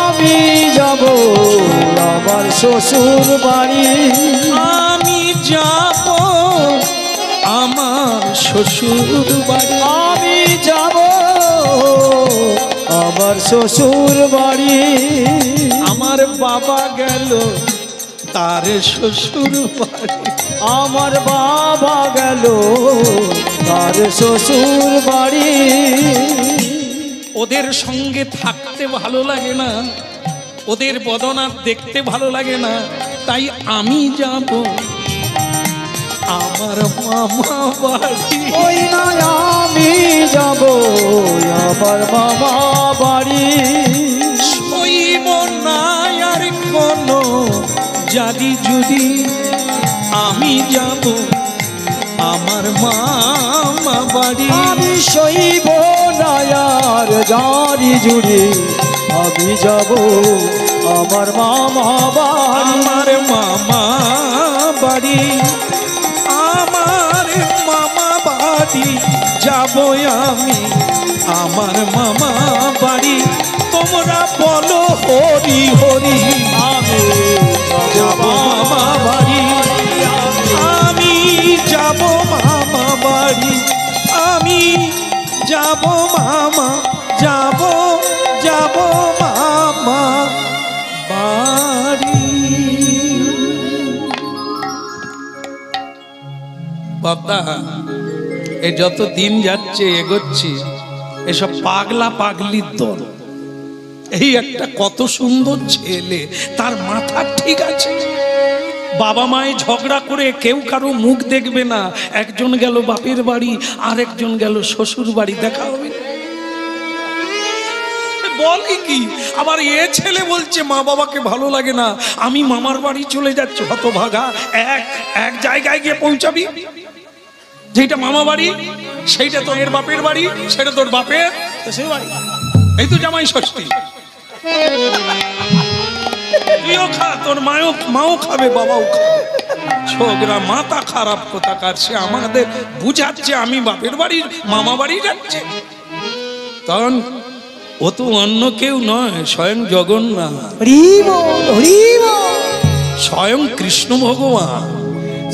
আমি যাব আমার শ্বশুর বাড়ি। আমি যাব আমার শ্বশুর বাড়ি। আমি যাব আমার শ্বশুর বাড়ি। আমার বাবা গেল তার শ্বশুর বাড়ি। আমার বাবা গেল তার শ্বশুর বাড়ি। ওদের সঙ্গে থাকতে ভালো লাগে না, ওদের বদনার দেখতে ভালো লাগে না, তাই আমি যাব আমার মামা বাড়ি। ওই না আমি যাব আমার মামা বাড়ি। সইব না আর কোনো জাদি যদি আমি যাব আমার মামা বাড়ি। আমি সইব না আর জারি জুড়ি আমি যাব আমার মামা বাড়ি। আমার মামা বাড়ি, আমার মামা বাড়ি যাব আমি আমার মামা বাড়ি। তোমরা বলো হরি হরি আমি যাব মামা বাড়ি। আমি যাব মামা বাড়ি, আমি যাব মামা, যাব যাব মামা বাড়ি। বাবা এ যত দিন যাচ্ছে এগোচ্ছি, এসব পাগলা পাগলির দল। এই একটা কত সুন্দর ছেলে, তার মাথা ঠিক আছে, বাবা মায়ে ঝগড়া করে কেউ কারো মুখ দেখবে না, একজন গেল বাপের বাড়ি আর একজন গেল শ্বশুর বাড়ি, দেখা হবে না। বলে কি আবার এ ছেলে বলছে মা বাবাকে ভালো লাগে না, আমি মামার বাড়ি চলে যাচ্ছি। হতভাগা, এক জায়গায় গিয়ে পৌঁছাবি, যেটা মামা বাড়ি সেইটা তো এর বাপের বাড়ি, সেটা তোর বাপের সেই বাড়ি। এই তো জামাই ষষ্ঠী, তুইও খা, তোর মাও খাবে, বাবাও খাবে। ছোকরা মাথা খারাপ কোথাকার, সে আমাদের বুঝাচ্ছে আমি বাপের বাড়ি মামা বাড়ি যাচ্ছে। তখন ও তো অন্য কেউ নয়, স্বয়ং জগন্নাথ, স্বয়ং কৃষ্ণ ভগবান।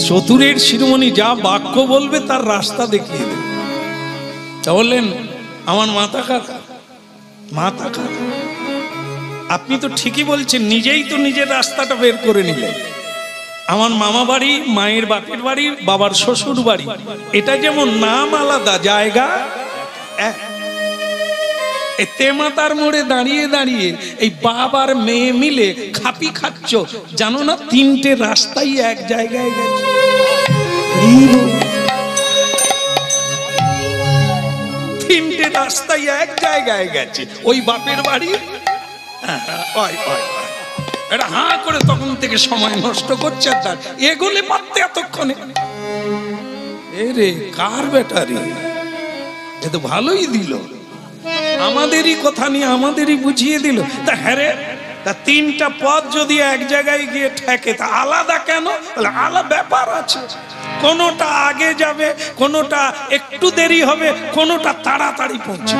চতুরের শিরোমণি যা বাক্য বলবে তার রাস্তা দেখিয়ে দেবে। তা বললেন আমার মাথা খারাপ, মাথা খারাপ। আপনি তো ঠিকই বলছেন, নিজেই তো নিজের রাস্তাটা বের করে নিলেন। আমার মামা বাড়ি, মায়ের বাপের বাড়ি, বাবার শ্বশুর বাড়ি, এটা যেমন নাম আলাদা, জায়গা এক। তেমাতার মোড়ে দাঁড়িয়ে দাঁড়িয়ে এই বাবার মেয়ে মিলে খাপি খাচ্ছ, জানো না তিনটে রাস্তাই এক জায়গায় গেছে। তিনটে রাস্তাই এক জায়গায় গেছে, ওই বাপের বাড়ি। এটা হাঁ করে তখন থেকে সময় নষ্ট করছে, তার এগোলে পারতে এতক্ষণে। এরে কার ব্যাটারি, এ তো ভালোই দিল, আমাদেরই কথা নিয়ে আমাদেরই বুঝিয়ে দিল। তা হ্যাঁ রে, তা তিনটা পথ যদি এক জায়গায় গিয়ে ঠেকে তা আলাদা কেন? আলাদা ব্যাপার আছে। কোনোটা আগে যাবে, কোনোটা একটু দেরি হবে, কোনোটা তাড়াতাড়ি পৌঁছে।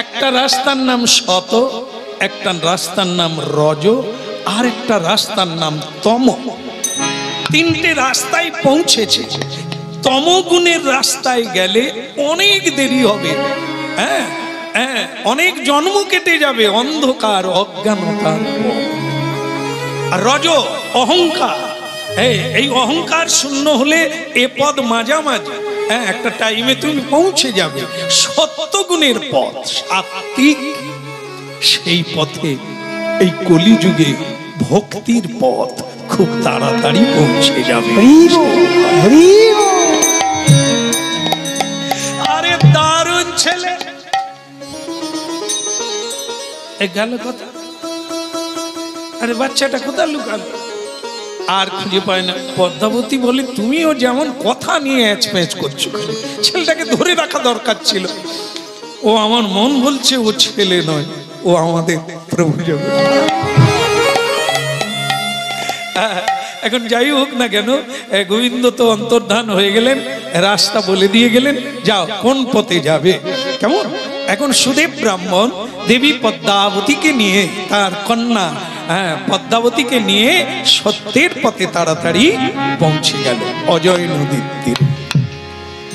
একটা রাস্তার নাম শত, একটা রাস্তার নাম রজ, আর একটা রাস্তার নাম তম। তিনটে রাস্তায় পৌঁছেছে। তমগুণের রাস্তায় গেলে অনেক দেরি হবে, হ্যাঁ হ্যাঁ, অনেক জন্ম কেটে যাবে, অন্ধকার অজ্ঞানতার। আর রজ অহংকার, এই অহংকার শূন্য হলে এ পদ মাঝামাঝি, হ্যাঁ একটা টাইমে তুমি পৌঁছে যাবে। সত্যগুণের পথ সাত্বিক, সেই পথে এই কলিযুগে ভক্তির পথ খুব তাড়াতাড়ি পৌঁছে যাবে। আরে দারুণ ছেলে, গেল কথা। আরে বাচ্চাটা কোথায় লুকালো, আর খুঁজে পায় না। পদ্মাবতী বলে তুমিও যেমন কথা নিয়ে এঁচমেচ করছো, ছেলেটাকে ধরে রাখা দরকার ছিল। ও আমার মন বলছে ও ছেলে নয়, ও আমাদের প্রভু জগন্নাথ। এখন যাই হোক না কেন, গোবিন্দ তো অন্তর্ধান হয়ে গেলেন, রাস্তা বলে দিয়ে গেলেন, যাও কোন পথে যাবে কেমন। এখন সুদেব ব্রাহ্মণ দেবী পদ্মাবতীকে নিয়ে, তার কন্যা পদ্মাবতীকে নিয়ে সত্যের পথে তাড়াতাড়ি পৌঁছে গেল অজয় নদীর তীরে।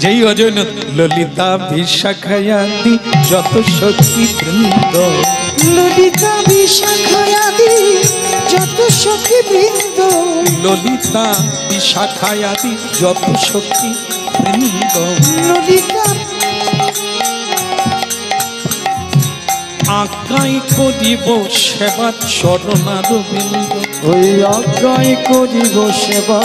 যেই অজয় নদী, ললিতা বিশাখায়াদি যত সখী বৃন্দ, ললিতা বিশাখায়াদি যত সখী বৃন্দ, ললিতা বিশাখায়াদি যত সখী বৃন্দ, ললিতা আজ্ঞাই করিব সেবা চরণারবিন্দ, ওই আজ্ঞাই করিব সেবা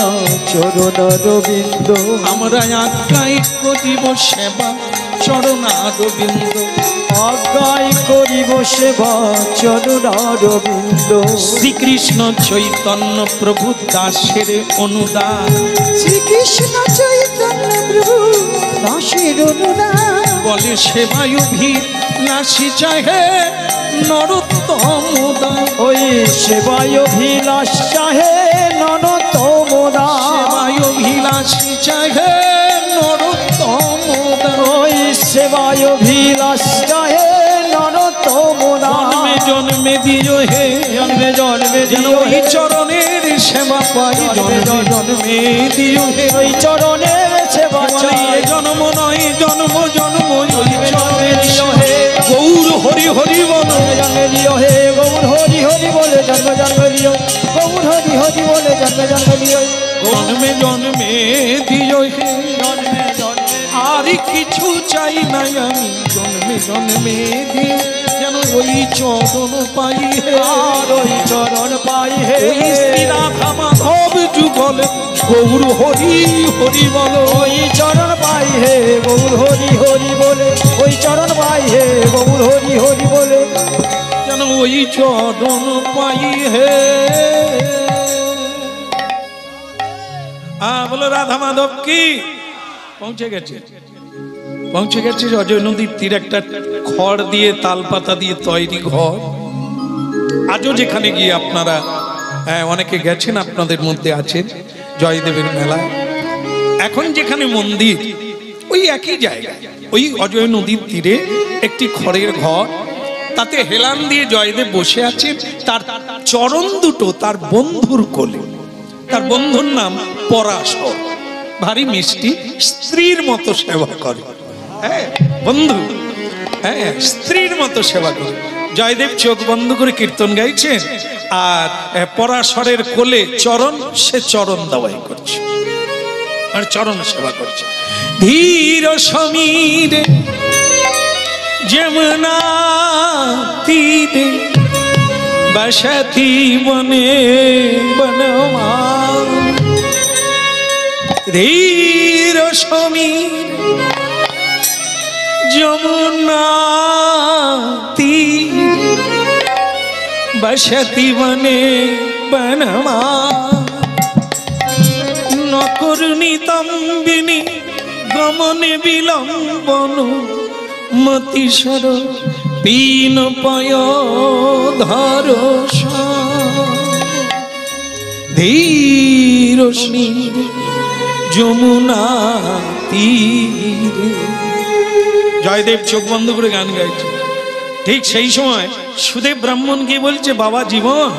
চরণারবিন্দ, আমরা আজ্ঞাই করিব সেবা চরণারবিন্দ, আজ্ঞাই করিব সেবা চরণারবিন্দ। শ্রীকৃষ্ণ চৈতন্য প্রভু দাসের অনুদান, শ্রীকৃষ্ণ চৈতন্য প্রভু দাসের অনুদান, বলে সেবায় অভিলাষী চাহে নরোত্তম দান, ওই সেবায় অভিলাষ চাহে নরোত্তম দান, সেবায় অভিলাষী চাহে নরোত্তম দান, ওই সেবায় অভিলাষ চাহে নরোত্তম দান। জন্মে জন্মে দিও হে, জন্মে জন্মে যেন দিও ওই হে, চরণের সেবা পাই, জন্মে জন্মে দিও হে, ওই চরণের সেবা চাই, জন্ম নয় জন্ম জন্ম ওই জন্মে চরণের দিও সেবা। হে, গৌর হরি হরি বল, জন্মে দিও হে, গৌর হরি হরি বলে জন্মে জন্মে দিও, গৌর হরি হরি বলে জন্মে জন্মে দিও, জন্মে জন্মে দিও হে, জন্মে জন্মে আর কিছু চাই নাই আমি, জন্মে জন্মে দিও, যেন ওই চরণ পাই হে, আর ওই চরণ পাই হে, ওই শ্রী রাধা মাধব যুগল গৌর হরি হরি বল, ওই চরণ পাই হে, গৌর হরি হরি বলে, ওই চরণ পাই হে, গৌর হরি হরি বলে, যেন ওই চরণ পাই হে। বলো রাধা মাধব কি পৌঁছে গেছে, পৌঁছে গেছে অজয় নদীর তীর, একটা খড় দিয়ে তাল পাতা দিয়ে তৈরি ঘর। আজও যেখানে গিয়ে আপনারা অনেকে গেছেন, আপনাদের মধ্যে আছেন জয়দেবের মেলা, এখন যেখানে মন্দির ওই একই জায়গায়, ওই অজয় নদীর তীরে একটি খড়ের ঘর, তাতে হেলান দিয়ে জয়দেব বসে আছেন, তার চরণ দুটো তার বন্ধুর কোলে। তার বন্ধুর নাম পরাশর, ভারী মিষ্টি, স্ত্রীর মতো সেবা করে, হ্যাঁ বন্ধু, হ্যাঁ স্ত্রীর মতো সেবা করে। জয়দেব চোখ বন্ধ করে কীর্তন গাইছেন, আর পরাশরের কোলে চরণ, সে চরণ দাওয়াই করছে আর চরণ সেবা করছে। ধীর সমীরে যমুনা তীরে বসতি বনে বনমান, ধীর সমীর যমুনা তীরে বসতি বনে বনমান, নকরুণী তম্বিনী গমনে বিলম্বন, মতিসর পীন পয় ধর, ধীর স্নিগ্ধ যমুনা তীরে। জয়দেব চোখ বন্ধ করে গান গাইছে। ঠিক সেই সময় সুদেব ব্রাহ্মণ কি বলছে, বাবা জীবন,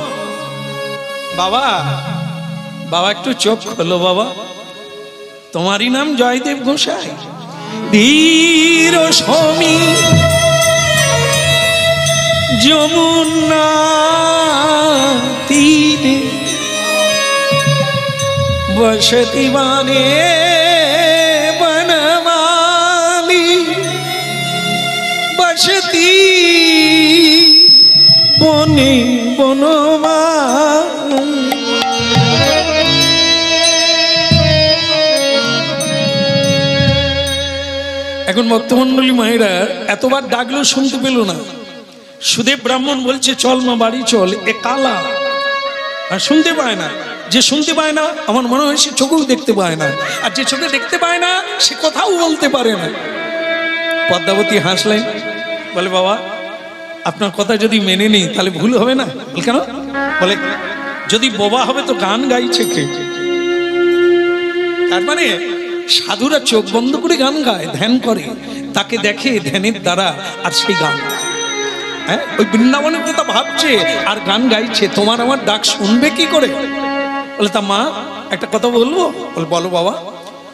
বাবা বাবা একটু চোখ খোলো বাবা, তোমারই নাম জয়দেব গোসাই। ধীর সমী যমুনা তীরে বসতি বানে বনমালী, বসতি বনে বনমালী। এখন ভক্তমন্ডলী মায়েরা এতবার ডাকলেও শুনতে পেল না। সুদেব ব্রাহ্মণ বলছে, চল মা বাড়ি চল, এ কালা। আর শুনতে পায় না। যে শুনতে পায় না আমার মনে হয় সে চোখেও দেখতে পায় না, আর যে চোখে দেখতে পায় না সে কথাও বলতে পারে না। পদ্মাবতী হাসলেন, বলে বাবা আপনার কথা যদি মেনে নিই তাহলে ভুল হবে না। বলে কেন? বলে যদি বোবা হবে তো গান গাইছে কে? তার মানে সাধুরা চোখ বন্ধ করে গান গায়, ধ্যান করে, তাকে দেখে ধ্যানের দ্বারা, আর সেই গান হ্যাঁ ওই বৃন্দাবনের কথা ভাবছে আর গান গাইছে। তোমার আমার ডাক শুনবে কি করে? বলে তা মা একটা কথা বলবো। বলে বলো বাবা।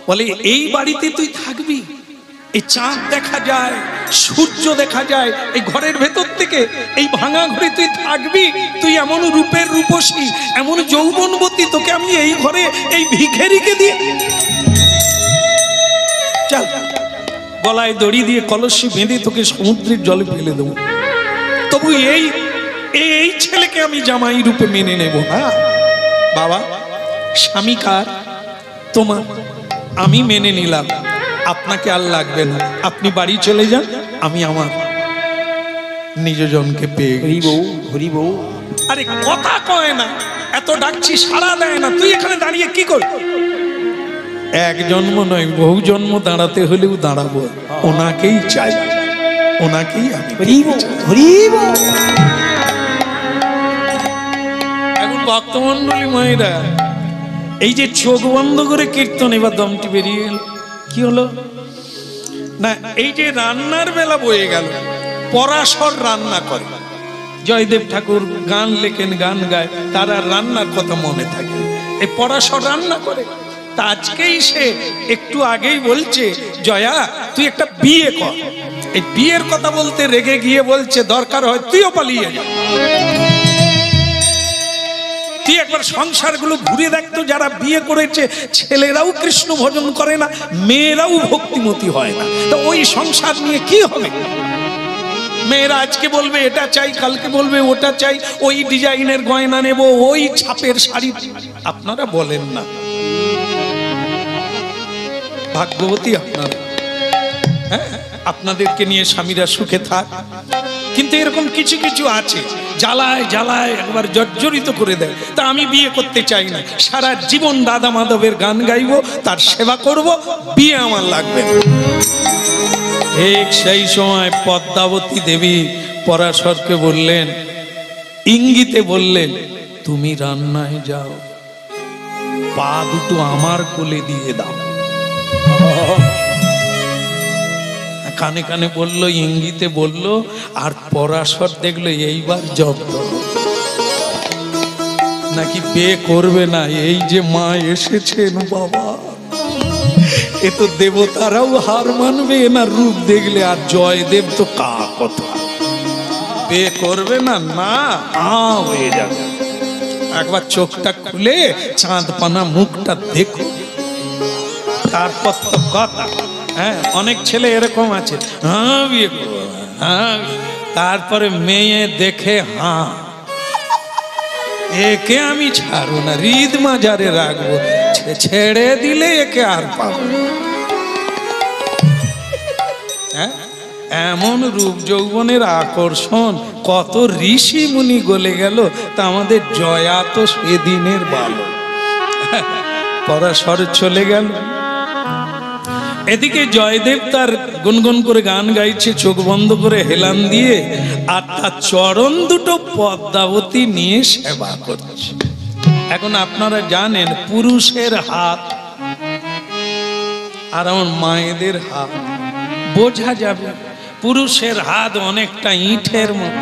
বলে এই বাড়িতে তুই থাকবি, এই চাঁদ দেখা যায়, সূর্য দেখা যায় এই ঘরের ভেতর থেকে, এই ভাঙা ঘরে তুই থাকবি। তুই এমন রূপের রূপসী, এমন যৌবনবতী, তোকে আমি এই ঘরে এই ভিখারিকে দিয়ে চল গলায় দড়ি দিয়ে কলসি বেঁধে তোকে সমুদ্রের জলে ফেলে দেবো, তবু এই ছেলেকে আমি জামাই রূপে মেনে নেব না। বাবা স্বামী কার? তোমার। আমি মেনে নিলাম, আপনাকে আর লাগবে না, আপনি বাড়ি চলে যান, আমি আমার নিজজনকে পেয়ে হরি বউ, হরি বউ। আরে কথা কয় না, এত ডাকছি সাড়া দেয় না, তুই এখানে দাঁড়িয়ে কি কর? এক জন্ম নয় বহু জন্ম দাঁড়াতে হলেও দাঁড়াবো, ওনাকেই চাই, ওনাকেই আমি। হরি বউ, হরি বউ। এখন ভক্তমন্ডলী মায়েরা এই যে চোখ বন্ধ করে কীর্তন, এবার দমটি বেরিয়ে গেল। কি হলো না, এই যে রান্নার বেলা বয়ে গেল, পরাশর রান্না করে, জয়দেব ঠাকুর গান লেখেন, গান গায়, তার আর রান্নার কথা মনে থাকে। এই পরাশর রান্না করে। তা আজকেই সে একটু আগেই বলছে, জয়া তুই একটা বিয়ে কর। এই বিয়ের কথা বলতে রেগে গিয়ে বলছে, দরকার হয় তুইও পালিয়ে যা। তুই একবার সংসারগুলো ঘুরে দেখতো, যারা বিয়ে করেছে ছেলেরাও কৃষ্ণ ভজন করে না, মেয়েরাও ভক্তিমতী হয় না। তো ওই সংসার নিয়ে কি হবে? মেয়েরা আজকে বলবে এটা চাই, কালকে বলবে ওটা চাই, ওই ডিজাইনের গয়না নেব, ওই ছাপের শাড়ি। আপনারা বলেন না, ভাগ্যবতী আপনারা, হ্যাঁ আপনাদেরকে নিয়ে স্বামীরা সুখে থাক। কিন্তু এরকম কিছু কিছু আছে জ্বালায় জ্বালায় একবার জর্জরিত করে দেয়। তা আমি বিয়ে করতে চাই না, সারা জীবন রাধা মাধবের গান গাইবো, তার সেবা করব, বিয়ে আমার লাগবে না। ঠিক সেই সময় পদ্মাবতী দেবী পরাশরকে বললেন, ইঙ্গিতে বললেন, তুমি রান্নায় যাও, পা দুটো আমার কোলে দিয়ে দাও। কানে কানে বললো, ইঙ্গিতে বললো, আর পরাশর দেখলো এইবার জব্দ নাকি বিয়ে করবে না। এই যে মা এসেছেন বাবা, এ তো দেবতারাও হার মানবে না রূপ দেখলে। আর জয়দেব তো কা কথা, বিয়ে করবে না, না হয়ে যাবে। একবার চোখটা খুলে চাঁদ পানা মুখটা দেখো, তারপর তো কথা। হ্যাঁ অনেক ছেলে এরকম আছে, হ্যাঁ বিয়ে করবো, হ্যাঁ, তারপরে মেয়ে দেখে হ্যাঁ, একে আমি ছাড়বো না, হৃদ মাজারে রাখবো, ছেড়ে দিলে একে আর পাবো। হ্যাঁ এমন রূপ যৌবনের আকর্ষণ, কত ঋষি মুনি গলে গেল, তা আমাদের জয়া তো সেদিনের ভালো। পরাশর চলে গেল, এদিকে জয়দেব তার গুনগুন করে গান গাইছে, চোখ বন্ধ করে হেলান দিয়ে, আর তার চরণ দুটো পদ্মাবতী নিয়ে সেবা করছে। এখন আপনারা জানেন পুরুষের হাত আর আমার মায়েদের হাত বোঝা যাবে। পুরুষের হাত অনেকটা ইটের মতো,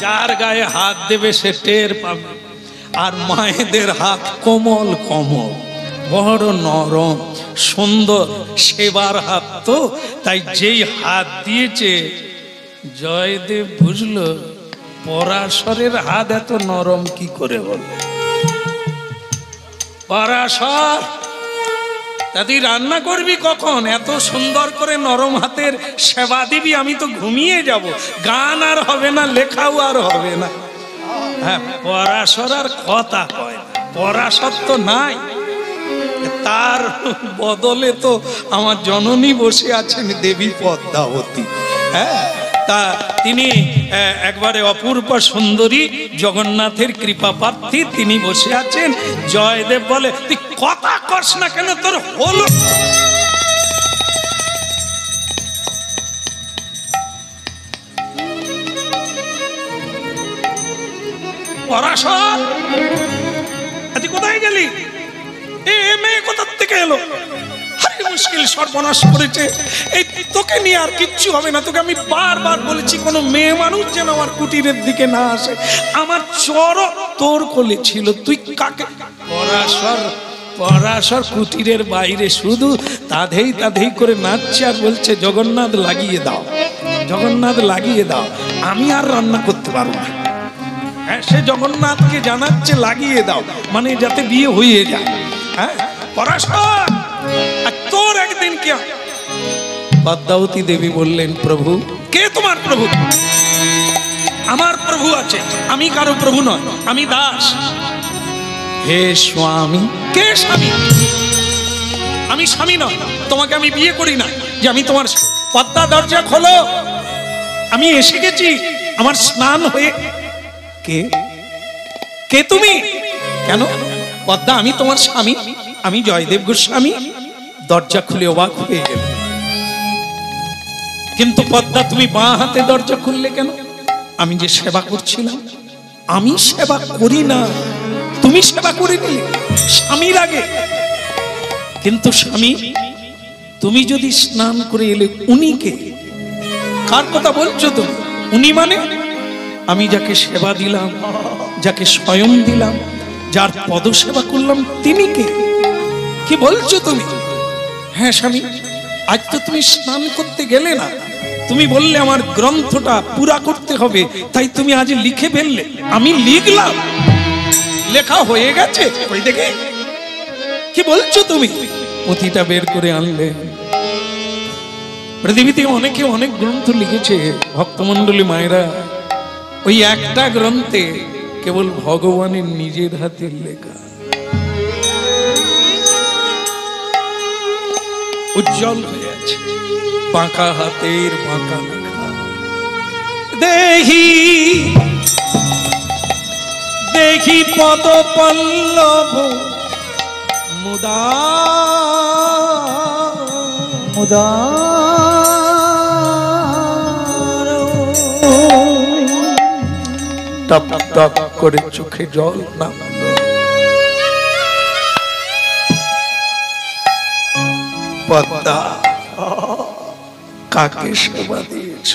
যার গায়ে হাত দেবে সে টের পাবে। আর মায়েদের হাত কোমল কোমল, বড় নরম সুন্দর, সেবার হাত তো, তাই যেই হাত দিয়েছে জয়দেব বুঝলো পরাশরের হাত এত নরম কি করে হলো। পরাশর, দাদি রান্না করবি কখন? এত সুন্দর করে নরম হাতের সেবা দিবি, আমি তো ঘুমিয়ে যাব। গান আর হবে না, লেখাও আর হবে না। হ্যাঁ, পরাশর আর কথা কয় না, পরাশর তো নাই, তার বদলে তো আমার জননী বসে আছেন দেবী পদ্মাবতী। হ্যাঁ, তা তিনি একবারে অপূর্ব সুন্দরী, জগন্নাথের কৃপা প্রার্থী, তিনি বসে আছেন। জয়দেব বলে, তুই কথা কস না কেন, তোর হলো? পরাশর, তুই কোথায় গেলি? এ মেয়ে কোথা থেকে এলো? মুশকিল, সর্বনাশ করেছে। এই তোকে নিয়ে আর কিচ্ছু হবে না। তোকে আমি বারবার বলেছি কোনো মেয়ে মানুষ যেন আমার কুটিরের দিকে না আসে। আমার চর তোর কোলে ছিল, তুই কাকে? পরাশর, পরাশর কুটিরের বাইরে শুধু তাধেই তাধেই করে নাচছে আর বলছে জগন্নাথ লাগিয়ে দাও, জগন্নাথ লাগিয়ে দাও, আমি আর রান্না করতে পারবো না। হ্যাঁ, সে জগন্নাথকে জানাচ্ছে লাগিয়ে দাও, মানে যাতে বিয়ে হয়ে যায়। হ্যাঁ, পরাশর, আর তোর একদিন কে? পদ্মাবতী দেবী বললেন, প্রভু। কে তোমার প্রভু? আমার প্রভু আছে, আমি কারো প্রভু নয়, আমি দাস। হে স্বামী। কে স্বামী? আমি স্বামী নয়, তোমাকে আমি বিয়ে করি না যে আমি তোমার। পদ্মা, দরজা খোলো, আমি এসে গেছি, আমার স্নান হয়ে। কে? কে তুমি? কেন? পদ্মা, আমি তোমার স্বামী, আমি জয়দেব গোস্বামী। দরজা খুলে অবাক হয়ে গেল। কিন্তু পদ্মা, তুমি বাঁ হাতে দরজা খুললে কেন? আমি যে সেবা করছিলাম। আমি সেবা করি না, তুমি সেবা করে নিলে স্বামীর আগে। কিন্তু স্বামী, তুমি যদি স্নান করে এলে, উনি কে? কার কথা বলছো তুমি? উনি মানে আমি যাকে সেবা দিলাম, যাকে স্বয়ং দিলাম, যার পদ সেবা করলাম, তিনি কে? কি বলছো তুমি? হ্যাঁ স্বামী, আজ তো তুমি স্নান করতে গেলে না, তুমি বললে আমার গ্রন্থটা পুরা করতে হবে, তাই তুমি আজ লিখে ফেললে। আমি লিখলাম, লেখা হয়ে গেছে, ওই দেখে। কি বলছো তুমি? পুঁথিটা বের করে আনলে। পৃথিবীতে অনেকে অনেক গ্রন্থ লিখেছে ভক্তমণ্ডলী মায়েরা, ওই একটা গ্রন্থে কেবল ভগবানের নিজের হাতের লেখা, উজ্জ্বল হয়ে আছে, বাঁকা হাতের বাঁকা লেখা। দেখি দেখি পদ পল্লব মুদা মুদা টপ টপ করে চোখে জল নামলো। পদ্মা, কাকে সেবা দিয়েছ?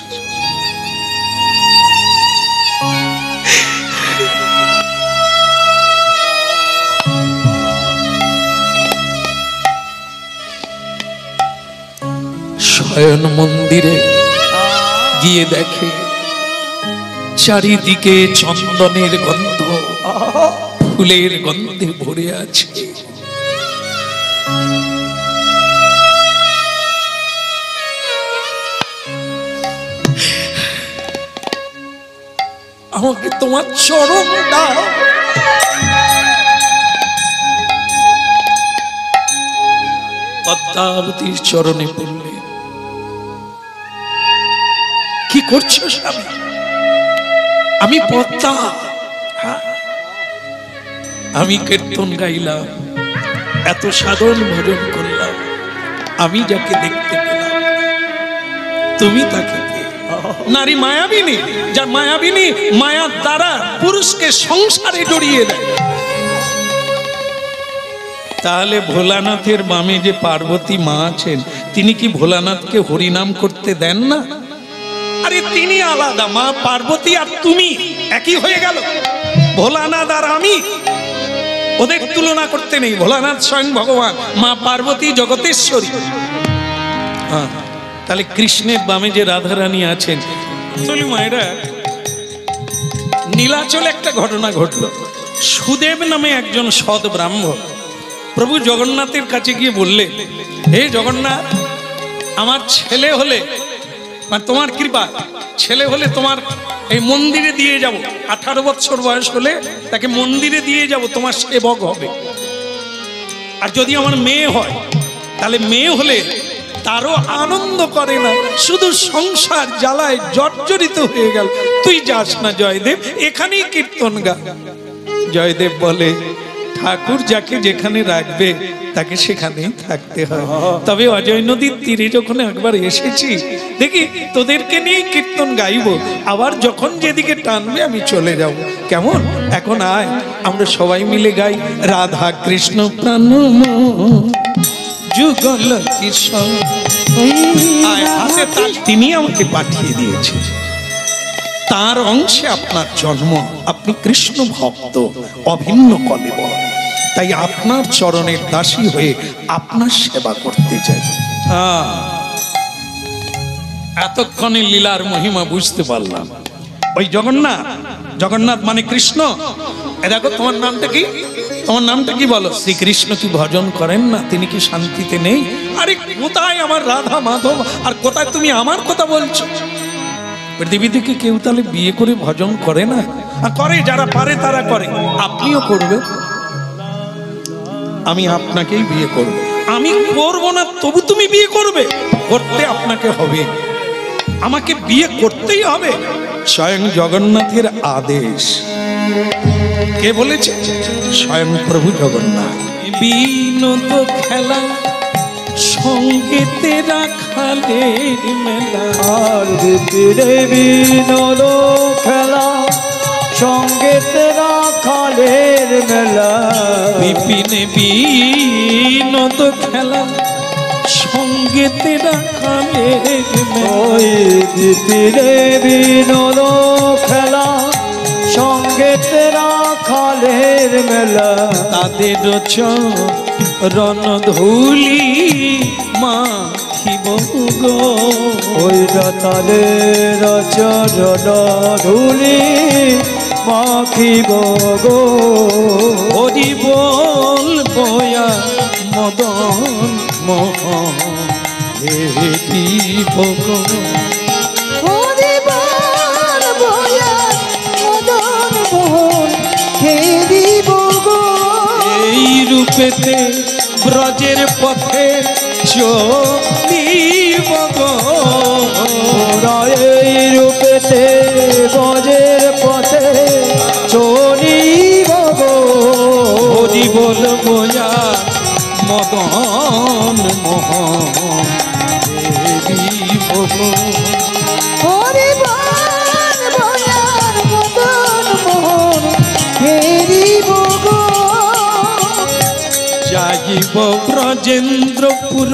শয়ন মন্দিরে গিয়ে দেখে চারিদিকে চন্দনের গন্ধ, ফুলের গন্ধে ভরে আছে। আমাকে তোমার চরণ দাও। পদ্মাবতীর চরণে পড়লে, কি করছো স্বামী? আমি পদ্মা, আমি কীর্তন গাইলাম, এত সাধন ভজন করলাম, আমি যাকে দেখতে পেলাম, তুমি তাকে নারী মায়াবিনী, যার মায়াবিনী মায়ার দ্বারা পুরুষকে সংসারে জড়িয়ে দেয়। তাহলে ভোলানাথের বামে যে পার্বতী মা আছেন, তিনি কি ভোলানাথকে হরিনাম করতে দেন না? আরে তিনি আলাদা, মা পার্বতী আর তুমি একই হয়ে গেল। ভোলানাথ আর আমি, ওদের তুলনা করতে নেই। ভোলানাথ স্বয়ং ভগবান, মা পার্বতী জগতেশ্বরী। হ্যাঁ, তাহলে কৃষ্ণের বামে যে রাধারানী আছেন। চলি মায়েরা, নীলাচলে একটা ঘটনা ঘটল। সুদেব নামে একজন সৎ ব্রাহ্মণ প্রভু জগন্নাথের কাছে গিয়ে বললেন, হে জগন্নাথ, আমার ছেলে হলে, মানে তোমার কৃপা, ছেলে হলে তোমার এই মন্দিরে দিয়ে যাব। 18 বছর বয়স হলে তাকে মন্দিরে দিয়ে যাব, তোমার সেবক হবে। আর যদি আমার মেয়ে হয়, তাহলে মেয়ে হলে তারও আনন্দ করে না, শুধু সংসার জ্বালায় জর্জরিত হয়ে গেল। তুই যাস না জয়দেব, এখানেই কীর্তন গা। জয়দেব বলে, ঠাকুর যাকে যেখানে রাখবে তাকে সেখানেই থাকতে হয়। তবে অজয় নদীর তীরে যখন একবার এসেছি, দেখি তোদেরকে নিয়ে কীর্তন গাইবো, আবার যখন যেদিকে টানবে আমি চলে যাব। কেমন? এখন আয়, আমরা সবাই মিলে গাই, রাধা কৃষ্ণ প্রাণ যুগল কিশোর। আয়, হাতে তাল তিনি আমাকে পাঠিয়ে দিয়েছে। তার অংশে আপনার জন্ম, আপনি কৃষ্ণ ভক্ত, অভিন্ন কলেবর। তাই আপনার চরণের দাসী হয়ে আপনার সেবা করতে চাই। এতক্ষণে লীলার মহিমা বুঝতে পারলাম। ওই জগন্নাথ, জগন্নাথ মানে কৃষ্ণ। দেখো, তোমার নামটা কি? তোমার নামটা কি বলো? শ্রীকৃষ্ণ কি ভজন করেন না? তিনি কি শান্তিতে নেই? আরে কোথায় আমার রাধা মাধব, আর কোথায় তুমি আমার কথা বলছো? পৃথিবী থেকে কেউ তাহলে বিয়ে করে ভজন করে না? করে, যারা পারে তারা করে। আপনিও করবেন, আমি আপনাকেই বিয়ে করব। আমি করব না তবু তুমি বিয়ে করবে? করতে আপনাকে হবে, আমাকে বিয়ে করতেই হবে। স্বয়ং জগন্নাথের আদেশ। কে বলেছে? স্বয়ং প্রভু জগন্নাথ। বিনোদ খেলা সঙ্গীতে রাখালের মেলা, আর তীরে বিনোদ খেলা সঙ্গীতে রাখালের মেলা। বিপিনে বিনোদ খেলা সঙ্গীতে রাখালের মেলা। ওই তীরে বিনোদ খেলা সঙ্গীতে রাখালের মেলা। তাদের চরণ ধুলি মাখিব গো, ওই তাদের চরণ ধুলি মাখিব গো। হরি বল বয়া মদন মোহন হেরিব গো। হরিবার বয়া মদন মোহন হেরিব গো। এই রূপেতে ব্রজের পথে চলিব গো। এই রূপেতে ব্রজের পথে চলিব গো। হরি বল বয়া মদন মোহন হেরিব গো। হরিবার বয়ার মদন মোহন হেরিব গো। যাইব ব্রজেন্দ্রপুর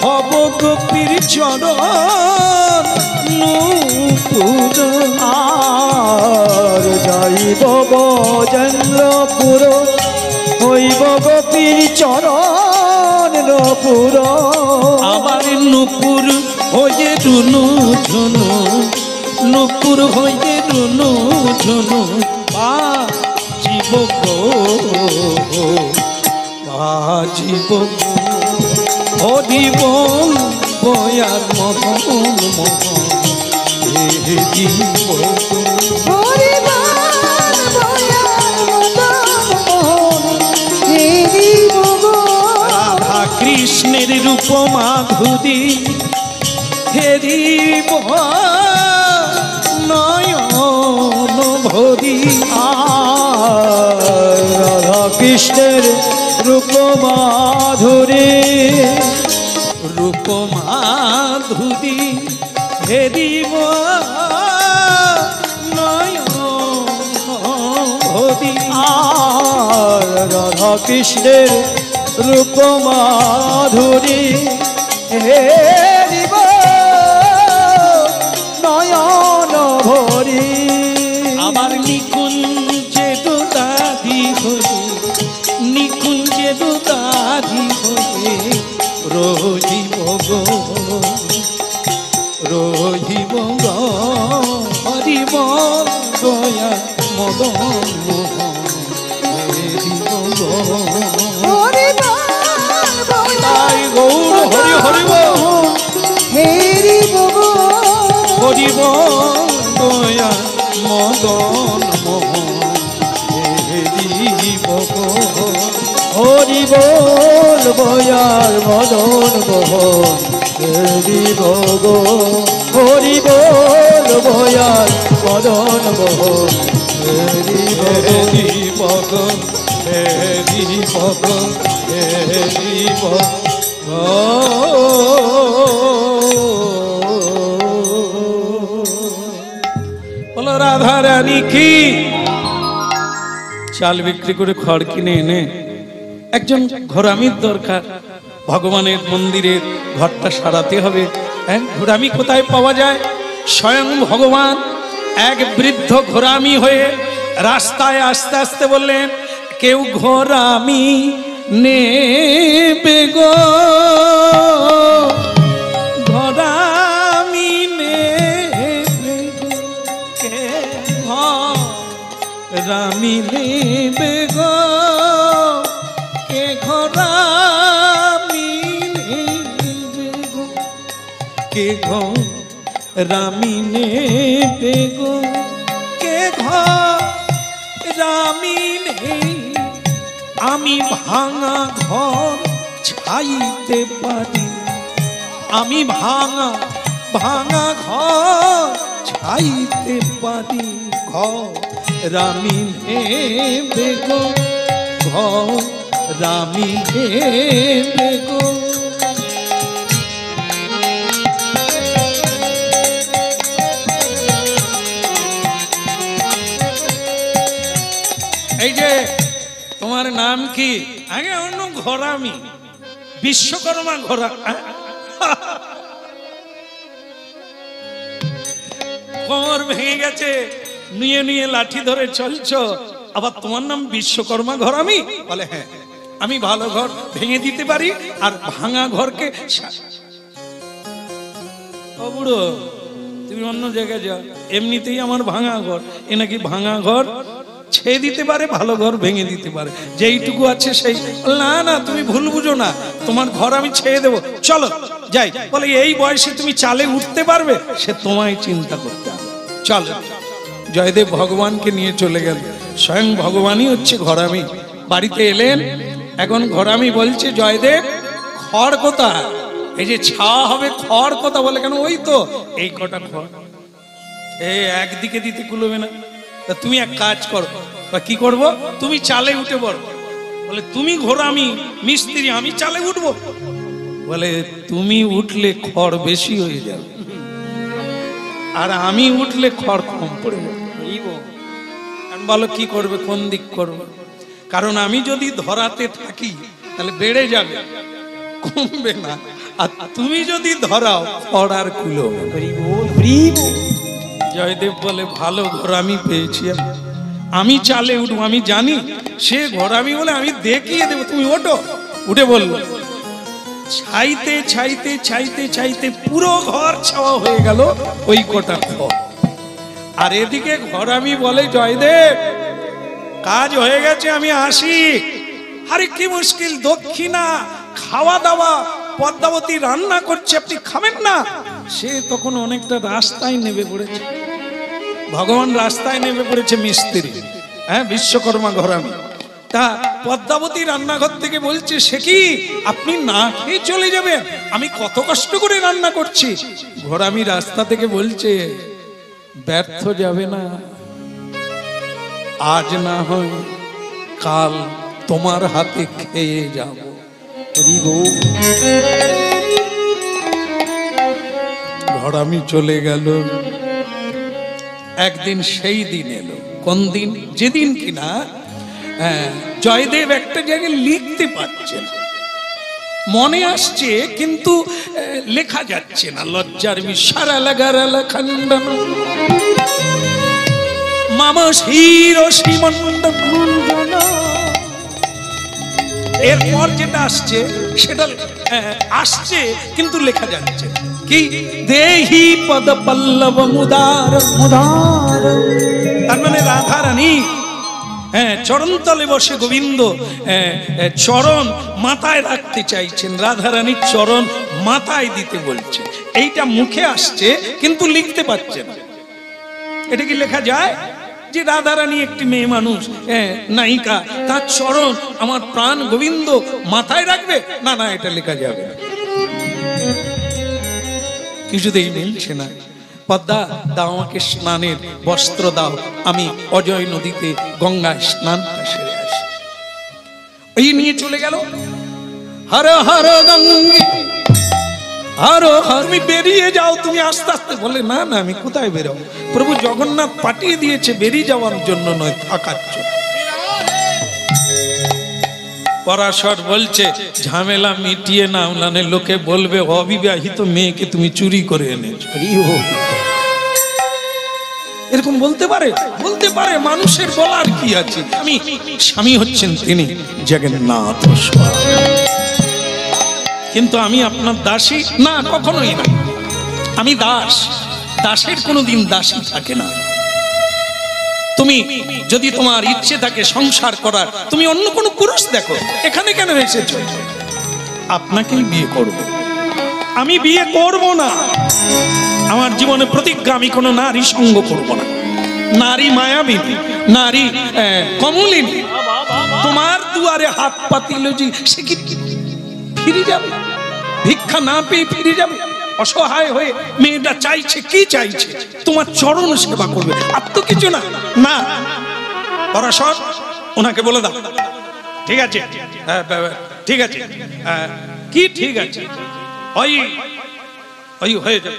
হব গোপীর চরণ নূপুর। আর যাইব গজেন্দ্রপুর হইব গোপীর চরণ নূপুর। আবার নূপুর হয়ে রুনু ঝুনু, নূপুর হয়ে রুনু ঝুনু বাজিব গো, বাজিব গো। হরি বল বয়ার মদন মোহন হেরিব গো। হরিবার বয়ার মদন মোহন হেরিব গো। রাধা কৃষ্ণের রূপ মাধুরী হেরিব নয়ন ভরি। রাধা কৃষ্ণের রূপ মাধুরী, রূপ মাধুরী হে দিব নয়ন ভরি। আর রাধা কৃষ্ণের রূপ মাধুরী হেরিব নয়ন ভরি। আবার নিকুঞ্জে দুদাধি হয়ে, নিকুঞ্জে দুদাধি হয়ে রহিব গো, রহিব গো হরিব দয়া মদন মোহন হরিব গো। হরি বল তাই গৌর হরি হরিব হেরিব গো। হরিব দয়া মদন মোহন হরিব গো। হরি বল বয়ার মদন মোহন হরিব গো। হরি বল বয়ার মদন মোহন হরিব গো। হরিব গো, হরিব গো, হরিব বলো রাধা রানী কি। চাল বিক্রি করে খড় কিনে এনে একজন ঘোরামির দরকার, ভগবানের মন্দিরের ঘরটা সারাতে হবে। হ্যাঁ, ঘোরামি কোথায় পাওয়া যায়? স্বয়ং ভগবান এক বৃদ্ধ ঘোরামি হয়ে রাস্তায় আস্তে আস্তে বললেন, কেউ ঘোরামি নেবে গো, ঘোরামি নেবে গো, কে ঘোরামি নেবে গো, কে ঘোরামি নেবে গো, কে ঘোরামি নেবে গো, কে ঘোরামি নেবে। আমি ভাঙা ঘর ছাইতে পারি, আমি ভাঙা ভাঙা ঘর ছাইতে পারি, ঘরামি নেবে গো, ঘরামি নেবে গো। এই যে তোমার নাম কি? আগে অন্য ঘোরামি, বিশ্বকর্মা ঘোরা। কোমর ভেঙে গেছে, নিয়ে নিয়ে লাঠি ধরে চলছো, আবার তোমার নাম বিশ্বকর্মা ঘোরামি? বলে হ্যাঁ, আমি ভালো ঘর ভেঙে দিতে পারি আর ভাঙা ঘরকে। ও বুড়ো, তুমি অন্য জায়গায় যাও, এমনিতেই আমার ভাঙা ঘর, এ নাকি ভাঙা ঘর ছেড়ে দিতে পারে, ভালো ঘর ভেঙে দিতে পারে, যেইটুকু আছে সেই। না না, তুমি ভুল বুঝো না, তোমার ঘর আমি ছেড়ে দেবো, চলো যাই। বলে এই বয়সে তুমি চালে উঠতে পারবে? সে তোমায় চিন্তা করতে হবে, চলো। জয়দেব ভগবানকে নিয়ে চলে গেল, স্বয়ং ভগবানই হচ্ছে ঘরামি। বাড়িতে এলেন, এখন ঘরামি বলছে, জয়দেব খড় কোথায়? এই যে ছাওয়া হবে, খড় কোথা? বলে কেন, ওই তো এই কটা খড়, এই একদিকে দিতে কুলোবে না, তা তুমি এক কাজ করো। বা কি করব? তুমি চালে উঠে পড়ো। বলে তুমি ঘোরামি মিস্ত্রি, আমি চালে উঠবো? বলে তুমি উঠলে খড় বেশি হয়ে যাবে, আর আমি উঠলে খড় কম পড়ে যাবে। বলো কি করবে, কোন দিক করবে? কারণ আমি যদি ধরাতে থাকি তাহলে বেড়ে যাবে, কমবে না, আর তুমি যদি ধরাও খড় আর কুলো। জয়দেব বলে ভালো ঘোরামি পেয়েছি আমি চালে উঠবো, আমি জানি সে ঘোরামি বলে আমি দেখিয়ে দেবো, তুমি ওঠো। উঠে বললো, ছাইতে ছাইতে ছাইতে ছাইতে পুরো ঘর ছাওয়া হয়ে গেল ওই কটা খড়। আর এদিকে ঘরামি বলে, জয়দেব কাজ হয়ে গেছে, আমি আসি। আরে কি মুশকিল, দক্ষিণা খাওয়া দাওয়া, পদ্মাবতী রান্না করছে, আপনি খাবেন না? সে তখন অনেকটা রাস্তায় নেমে পড়েছে, ভগবান রাস্তায় নেমে পড়েছে মিস্ত্রি, হ্যাঁ, বিশ্বকর্মা ঘরামি। তা পদ্মাবতী রান্নাঘর থেকে বলছে, সে কি আপনি না খেয়ে চলে যাবেন? আমি কত কষ্ট করে রান্না করছি। ঘরামি রাস্তা থেকে বলছে, ব্যর্থ যাবে না, আজ না হয় কাল তোমার হাতে খেয়ে যাব। হারামি চলে গেল। একদিন সেই দিন এলো। কোন দিন? যেদিন কিনা জয়দেব একটা জায়গায় লিখতে পারছেন, মনে আসছে কিন্তু লেখা যাচ্ছে না, লজ্জার বিশারা লাগারালা খণ্ডন মামা শির শ্রীমণ্ডন। এরপর যেটা আসছে সেটা আসছে কিন্তু লেখা যাচ্ছে কি? দেহি পদ পল্লব মুদার মুদার। তার মানে রাধা রানী চরণতলে বসে গোবিন্দ চরণ মাথায় রাখতে চাইছেন, রাধা রানীর চরণ মাথায় দিতে বলছে। এইটা মুখে আসছে কিন্তু লিখতে পারছে না। এটা কি লেখা যায় যে রাধা রানী একটি মেয়ে মানুষ, নায়িকা, তার চরণ আমার প্রাণ গোবিন্দ মাথায় রাখবে? না না, এটা লেখা যাবে না, কিছুতেই মিলছে না। পদ্মা দাও আমাকে স্নানের বস্ত্র দাও, আমি অজয় নদীতে গঙ্গায় স্নানটা সেরে আসি। এই নিয়ে চলে গেল। হর হর গঙ্গে হর হর। তুমি বেরিয়ে যাও, তুমি আস্তে আস্তে। বলে না না, আমি কোথায় বেরোবো? প্রভু জগন্নাথ পাঠিয়ে দিয়েছে বেরিয়ে যাওয়ার জন্য নয়, থাকার জন্য। পরাশর বলছে ঝামেলা মিটিয়ে নাও, নাহলে লোকে বলবে অবিবাহিত মেয়েকে তুমি চুরি করে এনেছো। এরকম বলতে পারে? বলতে পারে, মানুষের বলার কি আছে? আমি স্বামী হচ্ছেন তিনি জগন্নাথ স্বামী, কিন্তু আমি আপনার দাসী না, কখনোই না। আমি দাস, দাসের কোনোদিন দাসী থাকে না। তুমি যদি তোমার ইচ্ছে থাকে সংসার করার, তুমি অন্য কোনো পুরুষ দেখো। এখানে কেন এসেছো? আপনাকেই বিয়ে করব। আমি বিয়ে করব না। আমার জীবনে প্রতিজ্ঞা, আমি কোনো নারী সঙ্গ করব না। নারী মায়াবিনী, নারী কমলিনী তোমার দুয়ারে হাত পাতিল যে সে কি ফিরে যাবে? ভিক্ষা না পেয়ে ফিরে যাবে? অসহায় হয়ে মেয়েটা চাইছে, কি চাইছে? তোমার চরণ সেবা করবে, আর তো কিছু না। না, পরাশর ওনাকে বলে দাও। ঠিক আছে, ঠিক আছে, কি ঠিক আছে? ওই ওই হয়ে যাবে।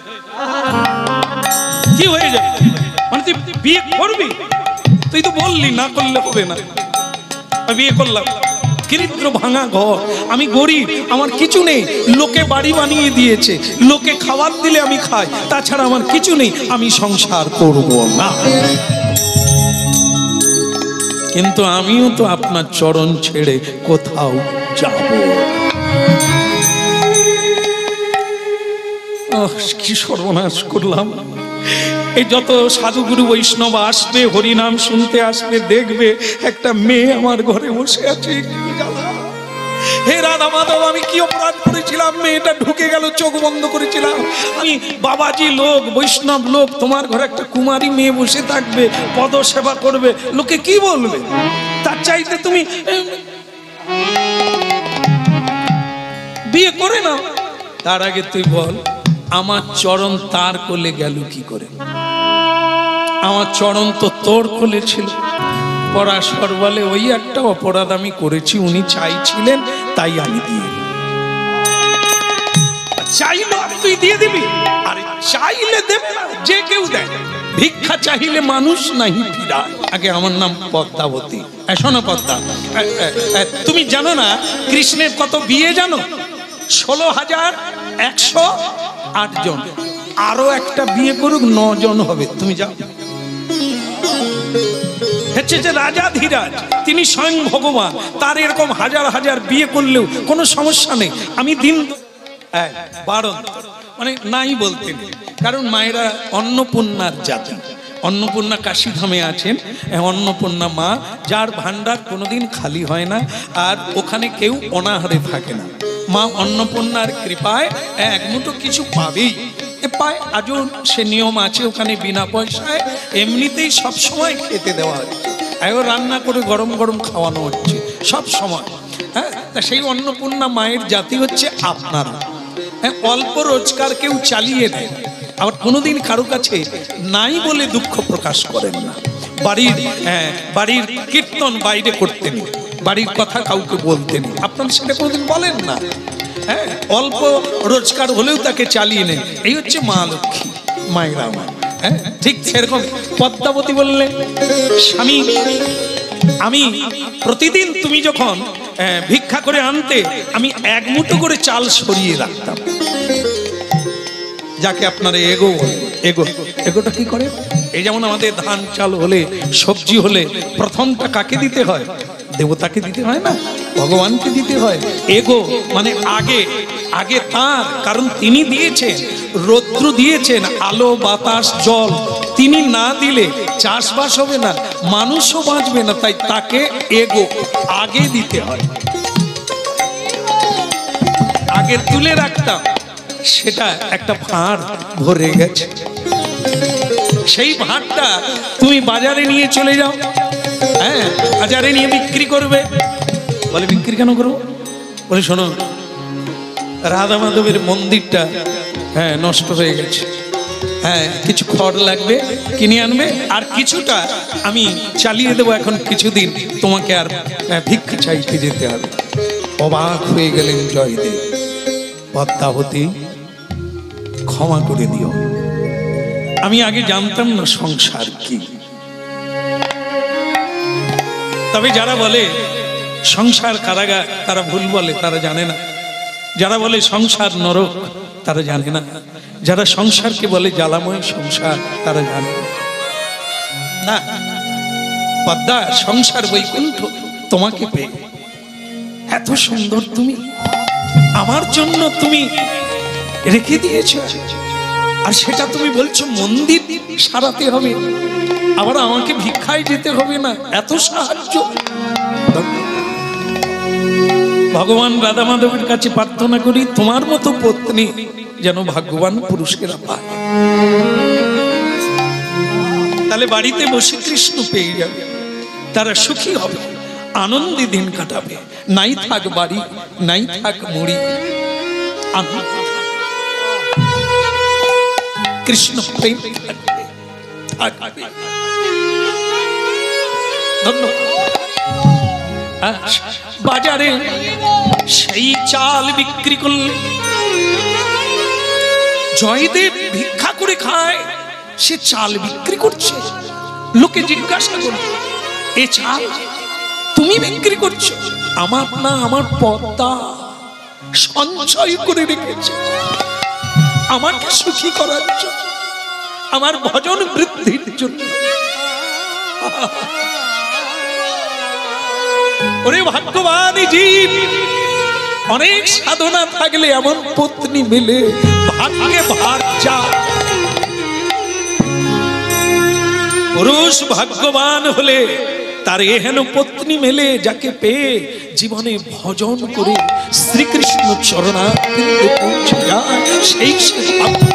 কি হয়ে যাবে? মানে তুই বিয়ে করবি? তুই তো বললি না করলে হবে না। বিয়ে করলাম, দরিদ্র ভাঙা ঘর, আমি গরিব, আমার কিছু নেই। লোকে বাড়ি বানিয়ে দিয়েছে, লোকে খাবার দিলে আমি খাই, তাছাড়া আমার কিছু নেই, আমি সংসার করব না। কিন্তু আমিও তো আপনার চরণ ছেড়ে কোথাও যাব। কি সর্বনাশ করলাম! এই যত সাধুগুরু বৈষ্ণব আসবে, হরিনাম শুনতে আসবে, দেখবে একটা মেয়ে আমার ঘরে বসে আছে। হে রাধা মাধব, আমি কি অপরাধ করেছিলাম? মেয়েটা ঢুকে গেল, চোখ বন্ধ করেছিলাম। আমি বাবাজি লোক, বৈষ্ণব লোক, তোমার ঘরে একটা কুমারী মেয়ে বসে থাকবে, পদ সেবা করবে, লোকে কি বলবে? তার চাইতে তুমি বিয়ে করে নাও। তার আগে তুই বল, আমার চরণ তার কোলে গেল কি করে? আমার চরণ তো তোর কোলে ছিল। পরাশর বলে ওই একটা অপরাধ আমি করেছি, উনি চাইছিলেন তাই আমি দিয়ে দিলাম। চাইলো তুই দিয়ে দিবি? আরে চাইলে দেবে না, যে কেউ দেয়। ভিক্ষা চাইলে মানুষ নাই ফিরায়। আগে আমার নাম পদ্মাবতী। শোনো পদ্মা, তুমি জানো না কৃষ্ণের কত বিয়ে জানো? 16,108 জন। আরো একটা বিয়ে করুক 9 জন হবে, তুমি যাও। হচ্ছে যে রাজা ধীরাজ, তিনি স্বয়ং ভগবান, তার এরকম হাজার হাজার বিয়ে করলেও কোনো সমস্যা নেই। আমি দিন 12 মানে নাই বলতে নেই, কারণ মায়েরা অন্নপূর্ণার জাতি। অন্নপূর্ণা কাশীধামে আছেন, অন্নপূর্ণা মা, যার ভান্ডার কোনোদিন খালি হয় না, আর ওখানে কেউ অনাহারে থাকে না। মা অন্নপূর্ণার কৃপায় এক মুঠো কিছু পাবেই, পায়। আজও সে নিয়ম আছে, ওখানে বিনা পয়সায় এমনিতেই সব সময় খেতে দেওয়া হচ্ছে, রান্না করে গরম গরম খাওয়ানো হচ্ছে সব সময়। হ্যাঁ, তা সেই অন্নপূর্ণা মায়ের জাতি হচ্ছে আপনারা। হ্যাঁ, অল্প রোজগার কেউ চালিয়ে দেয়, আবার কোনোদিন কারো কাছে নাই বলে দুঃখ প্রকাশ করেন না। বাড়ির কীর্তন বাইরে করতেন, বাড়ির কথা কাউকে বলতেন, আপনারা সেটা কোনোদিন বলেন না। হ্যাঁ, অল্প রোজগার হলেও তাকে চালিয়ে নেন। এই হচ্ছে মা লক্ষ্মী, মায়ের আমার। হ্যাঁ, ঠিক সেরকম পদ্মাবতী বললেন, স্বামী আমি প্রতিদিন তুমি যখন ভিক্ষা করে আনতে, আমি এক মুঠো করে চাল সরিয়ে রাখতাম, যাকে আপনারা এগো বলে। এগো, এগোটা কি করে? এই যেমন আমাদের ধান চাল হলে, সবজি হলে প্রথমটা কাকে দিতে হয়? দেবতাকে দিতে হয় না, ভগবানকে দিতে হয়। এগো মানে আগে, আগে তার, কারণ তিনি দিয়েছেন, রৌদ্র দিয়েছেন, আলো বাতাস জল। তিনি না দিলে চাষবাস হবে না, মানুষও বাঁচবে না, তাই তাকে এগো আগে দিতে হয়। আগে তুলে রাখতাম, সেটা একটা ভাঁড় ভরে গেছে। সেই ভাঁড়টা তুমি বাজারে নিয়ে চলে যাও, হ্যাঁ, বাজারে নিয়ে বিক্রি করবে। বলে বিক্রি কেন করবো? বলে শোনো, রাধা মাধবের মন্দিরটা হ্যাঁ নষ্ট হয়ে গেছে, হ্যাঁ কিছু খড় লাগবে, কিনে আনবে, আর কিছুটা আমি চালিয়ে দেবো এখন কিছুদিন, তোমাকে আর ভিক্ষা চাইতে যেতে হবে। অবাক হয়ে গেলেন জয়দেব। পদ্মাবতী, ক্ষমা করে দিও, আমি আগে জানতাম না সংসার কি। তবে যারা বলে সংসার কারাগার, তারা ভুল বলে, তারা জানে না। যারা বলে সংসার নরক, তারা জানে না। যারা সংসারকে বলে জ্বালাময় সংসার, তারা জানে না। পদ্মা, সংসার বৈকুণ্ঠ তোমাকে পেয়ে, এত সুন্দর তুমি, আমার জন্য তুমি রেখে দিয়েছো, আর সেটা তুমি বলছো মন্দির সারাতে হবে, আবার আমাকে ভিক্ষায় যেতে হবে না, এত সাহায্য। ভগবান রাধা মাধবের কাছে প্রার্থনা করি, তোমার মতো পত্নী যেন ভাগ্যবান পুরুষেরা পায়, তাহলে বাড়িতে বসে কৃষ্ণ পেয়ে যাবে, তারা সুখী হবে, আনন্দে দিন কাটাবে, নাই থাক বাড়ি, নাই থাক মুড়ি, কৃষ্ণ প্রেম থাকবে। বাজারে সেই চাল বিক্রি করলে, জয়দেব ভিক্ষা করে খায়, সে চাল বিক্রি করছে। লোকে জিজ্ঞাসা করে, এ চাল তুমি বিক্রি করছো? আমার না, আমার পদ্মা সঞ্চয় করে রেখেছে আমাকে সুখী করার জন্য, আমার ভজন বৃদ্ধির জন্য। ওরে ভাগ্যবান জীব, অনেক সাধনা থাকলে এমন পত্নী মিলে, ভাগ্যে ভার যা। পুরুষ ভাগ্যবান হলে তার এহেন পত্নী মেলে, যাকে পেয়ে জীবনে ভজন করে শ্রীকৃষ্ণ চরণারবিন্দে পৌঁছে যায়, সেই সে ভাগ্যবান।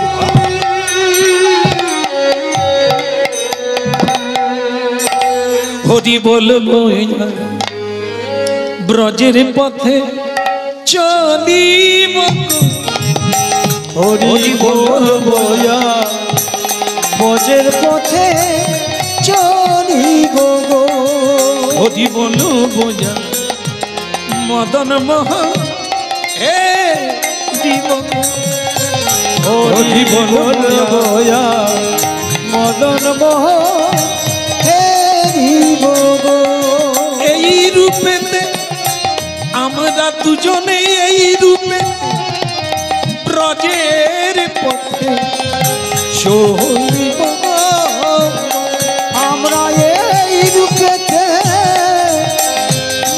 হরি বলবো ব্রজের পথে চলিব, হরি বলবো ব্রজের পথে চলিব গো। হরি বলবো মদন মোহন হে জীবন, হরি বলবো মদন মোহন হে জীব গো। এই রূপেতে আমরা দুজনে, এই রূপে ব্রজের পথে চলিব গো। আমরা এই রূপেতে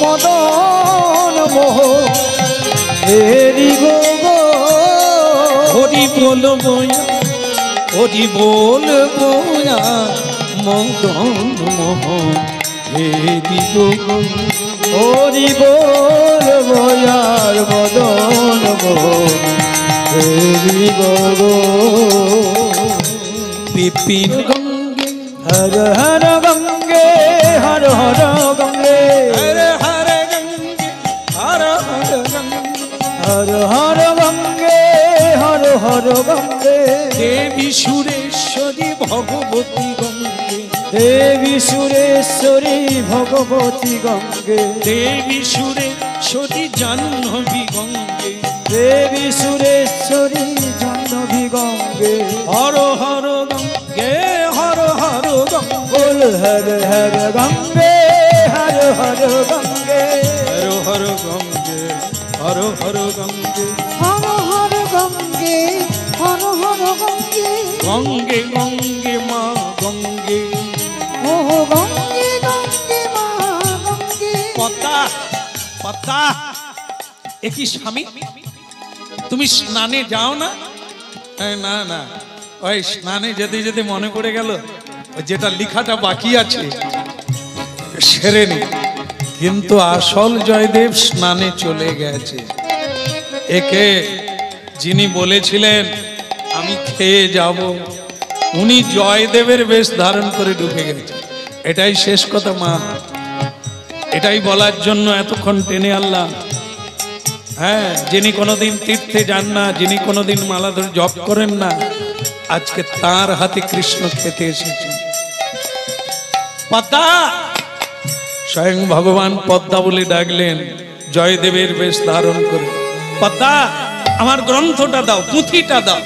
মদন মোহন হেরিব গো। হরি বলবো, হরি বলবো মদন মোহন হেরিব গো। হরি বলবো মদন মোহন হেরিব গো। বিপিন গঙ্গে হর হর গঙ্গে, হর হর গঙ্গে, হর হর গঙ্গে, হর হর গঙ্গে, হর হর গঙ্গে, হর হর গঙ্গে। দেবী সুরেশ্বরী ভগবতী গঙ্গে, দেবী সুরেশ্বরী ভগবতী গঙ্গে, দেবী সুরেশ্বরী জাহ্নবী গঙ্গে, দেবী সুরেশ্বরী জাহ্নবী গঙ্গে হর হর গঙ্গে হর হর গঙ্গে बोल हर हर गंगे हर हर गंगे হর হর গঙ্গে হর হর গঙ্গে হর হর গঙ্গে হর হর গঙ্গে গঙ্গে গঙ্গে মা গঙ্গে ও গঙ্গে গঙ্গে মা গঙ্গে পদ্মা পদ্মা একই স্বামী তুমি স্নানে যাও না? না না, ওই স্নানে যেতে যেতে মনে পড়ে গেল যেটা লেখাটা বাকি আছে সেরে নি, কিন্তু আসল জয়দেব স্নানে চলে গেছে। একে যিনি বলেছিলেন আমি খেয়ে যাব, উনি জয়দেবের বেশ ধারণ করে ঢুকে গেছে। এটাই শেষ কথা মা, এটাই বলার জন্য এতক্ষণ টেনে আনলাম। হ্যাঁ, যিনি কোনোদিন তীর্থে যান না, যিনি কোনোদিন মালা ধরে জপ করেন না, আজকে তার হাতে কৃষ্ণ খেতে এসেছে। পদ্মা, স্বয়ং ভগবান পদ্মা বলে ডাকলেন জয়দেবের বেশ ধারণ করে। পদ্মা, আমার গ্রন্থটা দাও, পুঁথিটা দাও।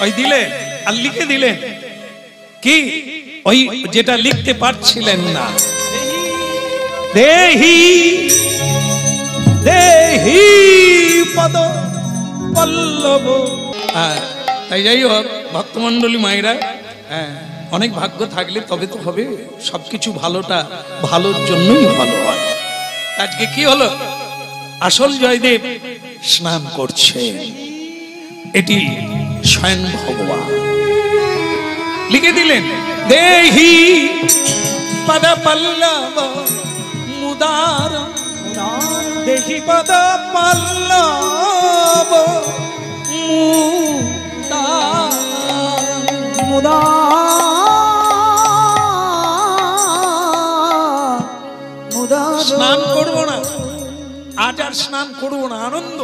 ওই দিলেন আর লিখে দিলেন কি, ওই যেটা লিখতে পারছিলেন না, দেহি দেহি পদ পল্লব। তাই যাই হোক ভক্তমণ্ডলী মায়েরা, হ্যাঁ, অনেক ভাগ্য থাকলে তবে তো হবে, সবকিছু ভালোটা ভালোর জন্যই ভালো হয়। আজকে কি হলো, আসল জয়দেব স্নান করছে, এটি স্বয়ং ভগবান লিখে দিলেন। দেহি পদ পল্লব মুদার, দেহি পদ পল্লব মুদার। मुदा मुदा স্নান করবো না আজ, আর স্নান করবো না, আনন্দ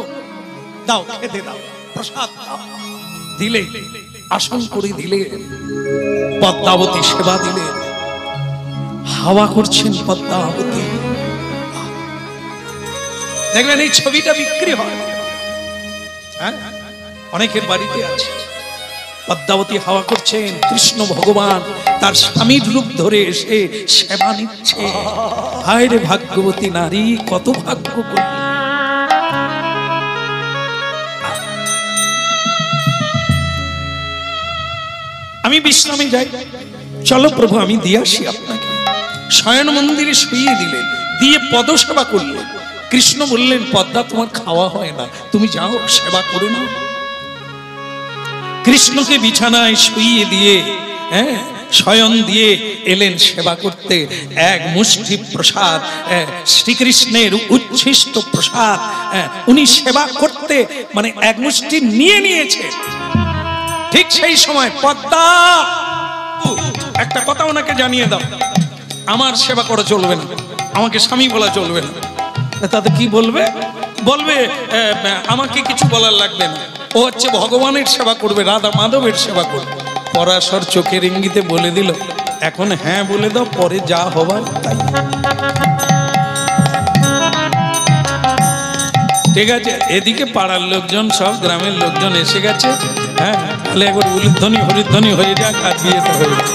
দাও, খেতে দাও, প্রসাদ দাও। দিলে, আসন করে দিলে, পদ্মাবতী সেবা দিলে, হাওয়া করছেন পদ্মাবতী। দেখবেন এই ছবিটা বিক্রি হয়, হ্যাঁ, অনেকের বাড়িতে আছে। পদ্মাবতী হাওয়া করছেন, কৃষ্ণ ভগবান তার স্বামীর রূপ ধরে এসে সেবা নিচ্ছে। হায় রে ভাগ্যবতী নারী, কত ভাগ্য করল। আমি বিশ্রামে যাই, চলো প্রভু আমি দিয়ে আসি আপনাকে। শয়ন মন্দিরে শুইয়ে দিলেন, দিয়ে পদসেবা করলেন। কৃষ্ণ বললেন পদ্মা তোমার খাওয়া হয় না, তুমি যাও সেবা করে নাও। কৃষ্ণকে বিছানায় শুইয়ে দিয়ে, হ্যাঁ, শয়ন দিয়ে এলেন সেবা করতে। এক মুষ্টি প্রসাদ, শ্রীকৃষ্ণের উচ্ছিষ্ট প্রসাদ, উনি সেবা করতে মানে এক মুষ্টি নিয়ে নিয়েছে। ঠিক সেই সময় পদ্মা, একটা কথা ওনাকে জানিয়ে দাও, আমার সেবা করা চলবে না, আমাকে স্বামী বলা চলবে না। তাতে কি বলবে? বলবে আমাকে কিছু বলার লাগবে না, ও হচ্ছে ভগবানের সেবা করবে, রাধা মাধবের সেবা করবে। পরাশর চোখের ইঙ্গিতে বলে দিল, এখন হ্যাঁ বলে দাও, পরে যা হবার তাই। ঠিক আছে, এদিকে পাড়ার লোকজন, সব গ্রামের লোকজন এসে গেছে। হ্যাঁ, তাহলে একবার উলুধ্বনি হরিধ্বনি হয়ে যাক আর বিয়েটা হয়ে যাক।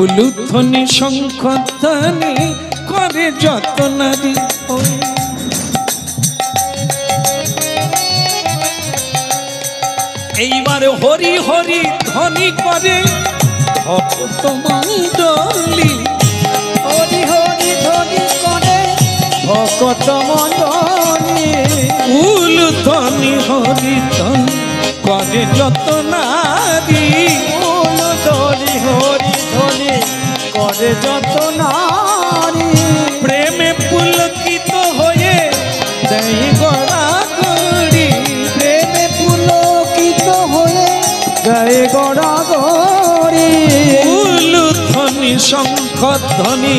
উলুধ্বনি শঙ্খধ্বনি করে যত নারী, এইবারে হরি হরি ধ্বনি করে ভক্ত মণ্ডলী। हरि हरि ध्वनि करे भक्त मंडली। উলুধ্বনি হরি ধ্বনি করে যত নারী, फूल धरि हरि ध्वनि करे যত নারী। প্রেমে পুলকিত হয়ে দেই গড়া গড়ি। প্রেমে পুলকিত হয়ে গায়ে গড়াগড়ি। উলুধ্বনি শঙ্খধ্বনি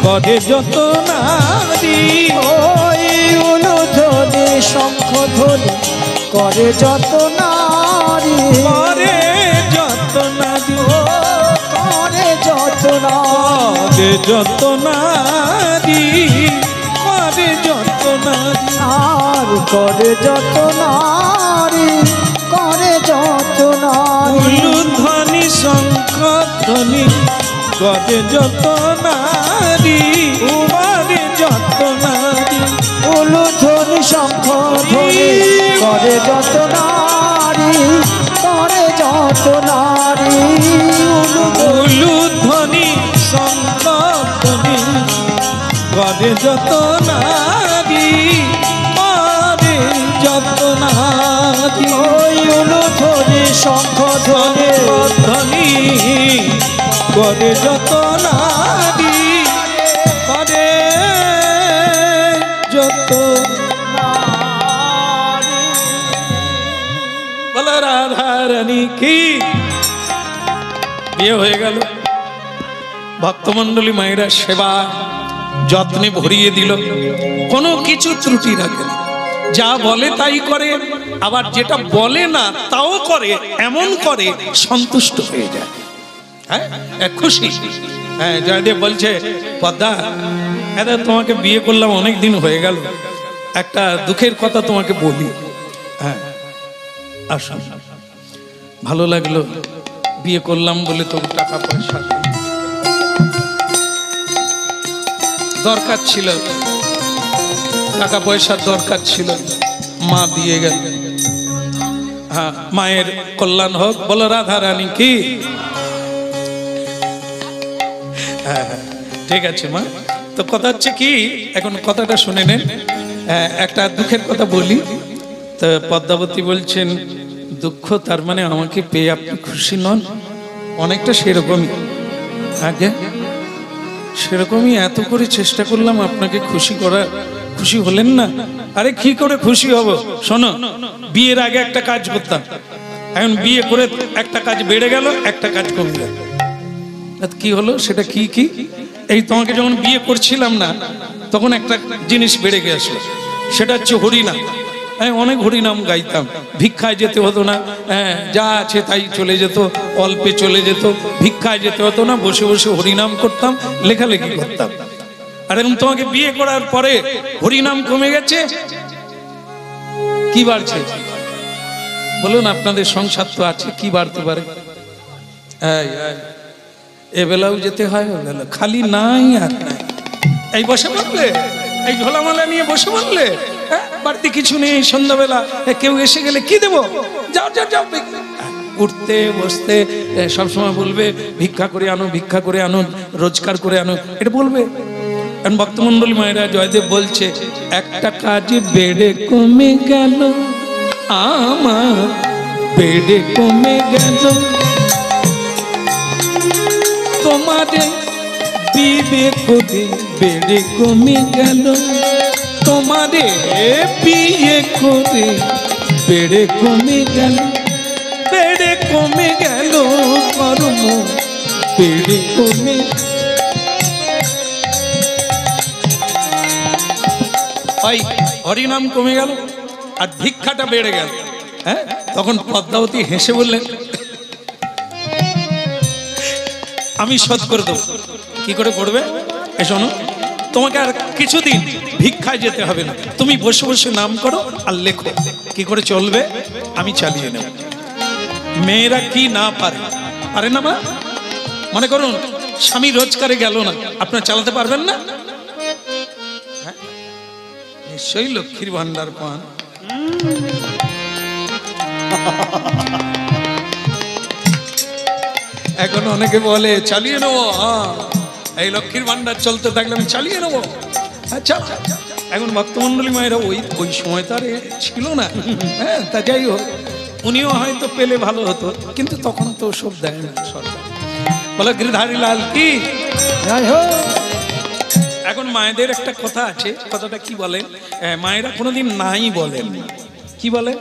করে যত নারী, ওই উলুধ্বনি শঙ্খধ্বনি করে যত নারী। করে যত নারী। করে যত নারী, করে যত নারী, আর করে যত নারী, করে যত নারী। উলুধ্বনি শঙ্খ ধ্বনি করে যত নারী, করে যত নারী, উলুধ্বনি শঙ্খ ধ্বনি করে যত নারী, করে যত নারী। উলুধ্বনি শঙ্খ ধ্বনি করে যত নারী, করে যত নারী। ওই উলুধ্বনি শঙ্খ ধ্বনি ধ্বনি করে যত নারী, করে যত বলো রাধা রানী কি। বিয়ে হয়ে গেল, ভক্তমণ্ডলী মায়েরা সেবা যত্নে ভরিয়ে দিল, কোনো কিছু ত্রুটি রাখে না, যা বলে তাই করে, আবার যেটা বলে না তাও করে, এমন করে সন্তুষ্ট হয়ে যায়। হ্যাঁ খুশি। হ্যাঁ জয়দেব বলছে পদ্মা এদা তোমাকে বিয়ে করলাম অনেক দিন হয়ে গেল, একটা দুঃখের কথা তোমাকে বলি। হ্যাঁ আসো, ভালো লাগলো, বিয়ে করলাম বলে তো টাকা পয়সা দরকার ছিল, টাকা পয়সার দরকার ছিল, মা দিয়ে গেল। হ্যাঁ মায়ের কল্যাণ হোক, বলো রাধা রানী কি। হ্যাঁ হ্যাঁ ঠিক আছে মা। তো কথা হচ্ছে কি, এখন কথাটা শুনে নেন। একটা দুঃখের কথা বলি। তো পদ্মাবতী বলছেন দুঃখ, তার মানে আমাকে পেয়ে আপনি খুশি নন? অনেকটা সেরকমই, আগে সেরকমই, এত করে চেষ্টা করলাম আপনাকে খুশি করার, খুশি হলেন না। আরে কি করে খুশি হব? শোনো, বিয়ের আগে একটা কাজ করতাম, এখন বিয়ে করে একটা কাজ বেড়ে গেল, একটা কাজ কমে গেল। কি হলো সেটা কি কি? এই তোমাকে যখন বিয়ে করছিলাম না, তখন একটা জিনিস বেড়ে গেছিল, সেটা হচ্ছে হরিনাম। হ্যাঁ অনেক হরিনাম গাইতাম, ভিক্ষায় যেতে হতো না, হ্যাঁ যা আছে তাই চলে যেত, অল্পে চলে যেত, ভিক্ষায় যেতে হতো না, বসে বসে হরিনাম করতাম, লেখালেখি করতাম। আর এখন তোমাকে বিয়ে করার পরে হরিনাম কমে গেছে, কি বাড়ছে বলুন? আপনাদের সংসার তো আছে, কি বাড়তে পারে? এবেলাও যেতে হয়, ওবেলা খালি নাই আর নাই। এই বসে বললে, এই ঝোলামালা নিয়ে বসে বললে, হ্যাঁ বাড়তি কিছু নেই, সন্ধ্যাবেলা কেউ এসে গেলে কি দেবো, যাও যাও যাও, উঠতে বসতে সবসময় বলবে ভিক্ষা করে আনো, ভিক্ষা করে আনো, রোজগার করে আনো, এটা বলবে। কারণ ভক্তমণ্ডলী মায়েরা, জয়দেব বলছে একটা কাজে বেড়ে কমে গেল, আমার বেড়ে কমে গেল, তোমারে বিয়ে করে বেড়ে কমে গেল, তোমারে বিয়ে করে বেড়ে কমে গেল, বেড়ে কমে গেল কর্ম, বেড়ে কমে। হরিনাম কমে গেল আর ভিক্ষাটা বেড়ে গেল। হ্যাঁ তখন পদ্মাবতী হেসে বললেন আমি শোধ করে দেবো। কি করে করবে? শোনো, তোমাকে আর কিছুদিন ভিক্ষায় যেতে হবে না, তুমি বসে বসে নাম করো আর লেখো। কি করে চলবে? আমি চালিয়ে নেব। মেয়েরা কি না পারে, পারে না মা? মনে করুন স্বামী রোজগারে গেল না, আপনারা চালাতে পারবেন না? নিশ্চয়ই লক্ষ্মীর ভান্ডার পান। এখন অনেকে বলে চালিয়ে নেবো, এই লক্ষ্মীর ভান্ডার চলতে থাকলে আমি চালিয়ে নেবো। আচ্ছা এখন ভক্তমণ্ডলী মায়েরা ওই সময় তো আর ছিল না। হ্যাঁ তা যাই হোক, উনিও হয়তো পেলে ভালো হতো, কিন্তু তখন তো সব দেয় না সরকার। বলে গিরিধারী লাল কি যাই হোক। এখন মায়েদের একটা কথা আছে, কথাটা কি বলেন? মায়েরা কোনোদিন নাই বলেন। কি বলে?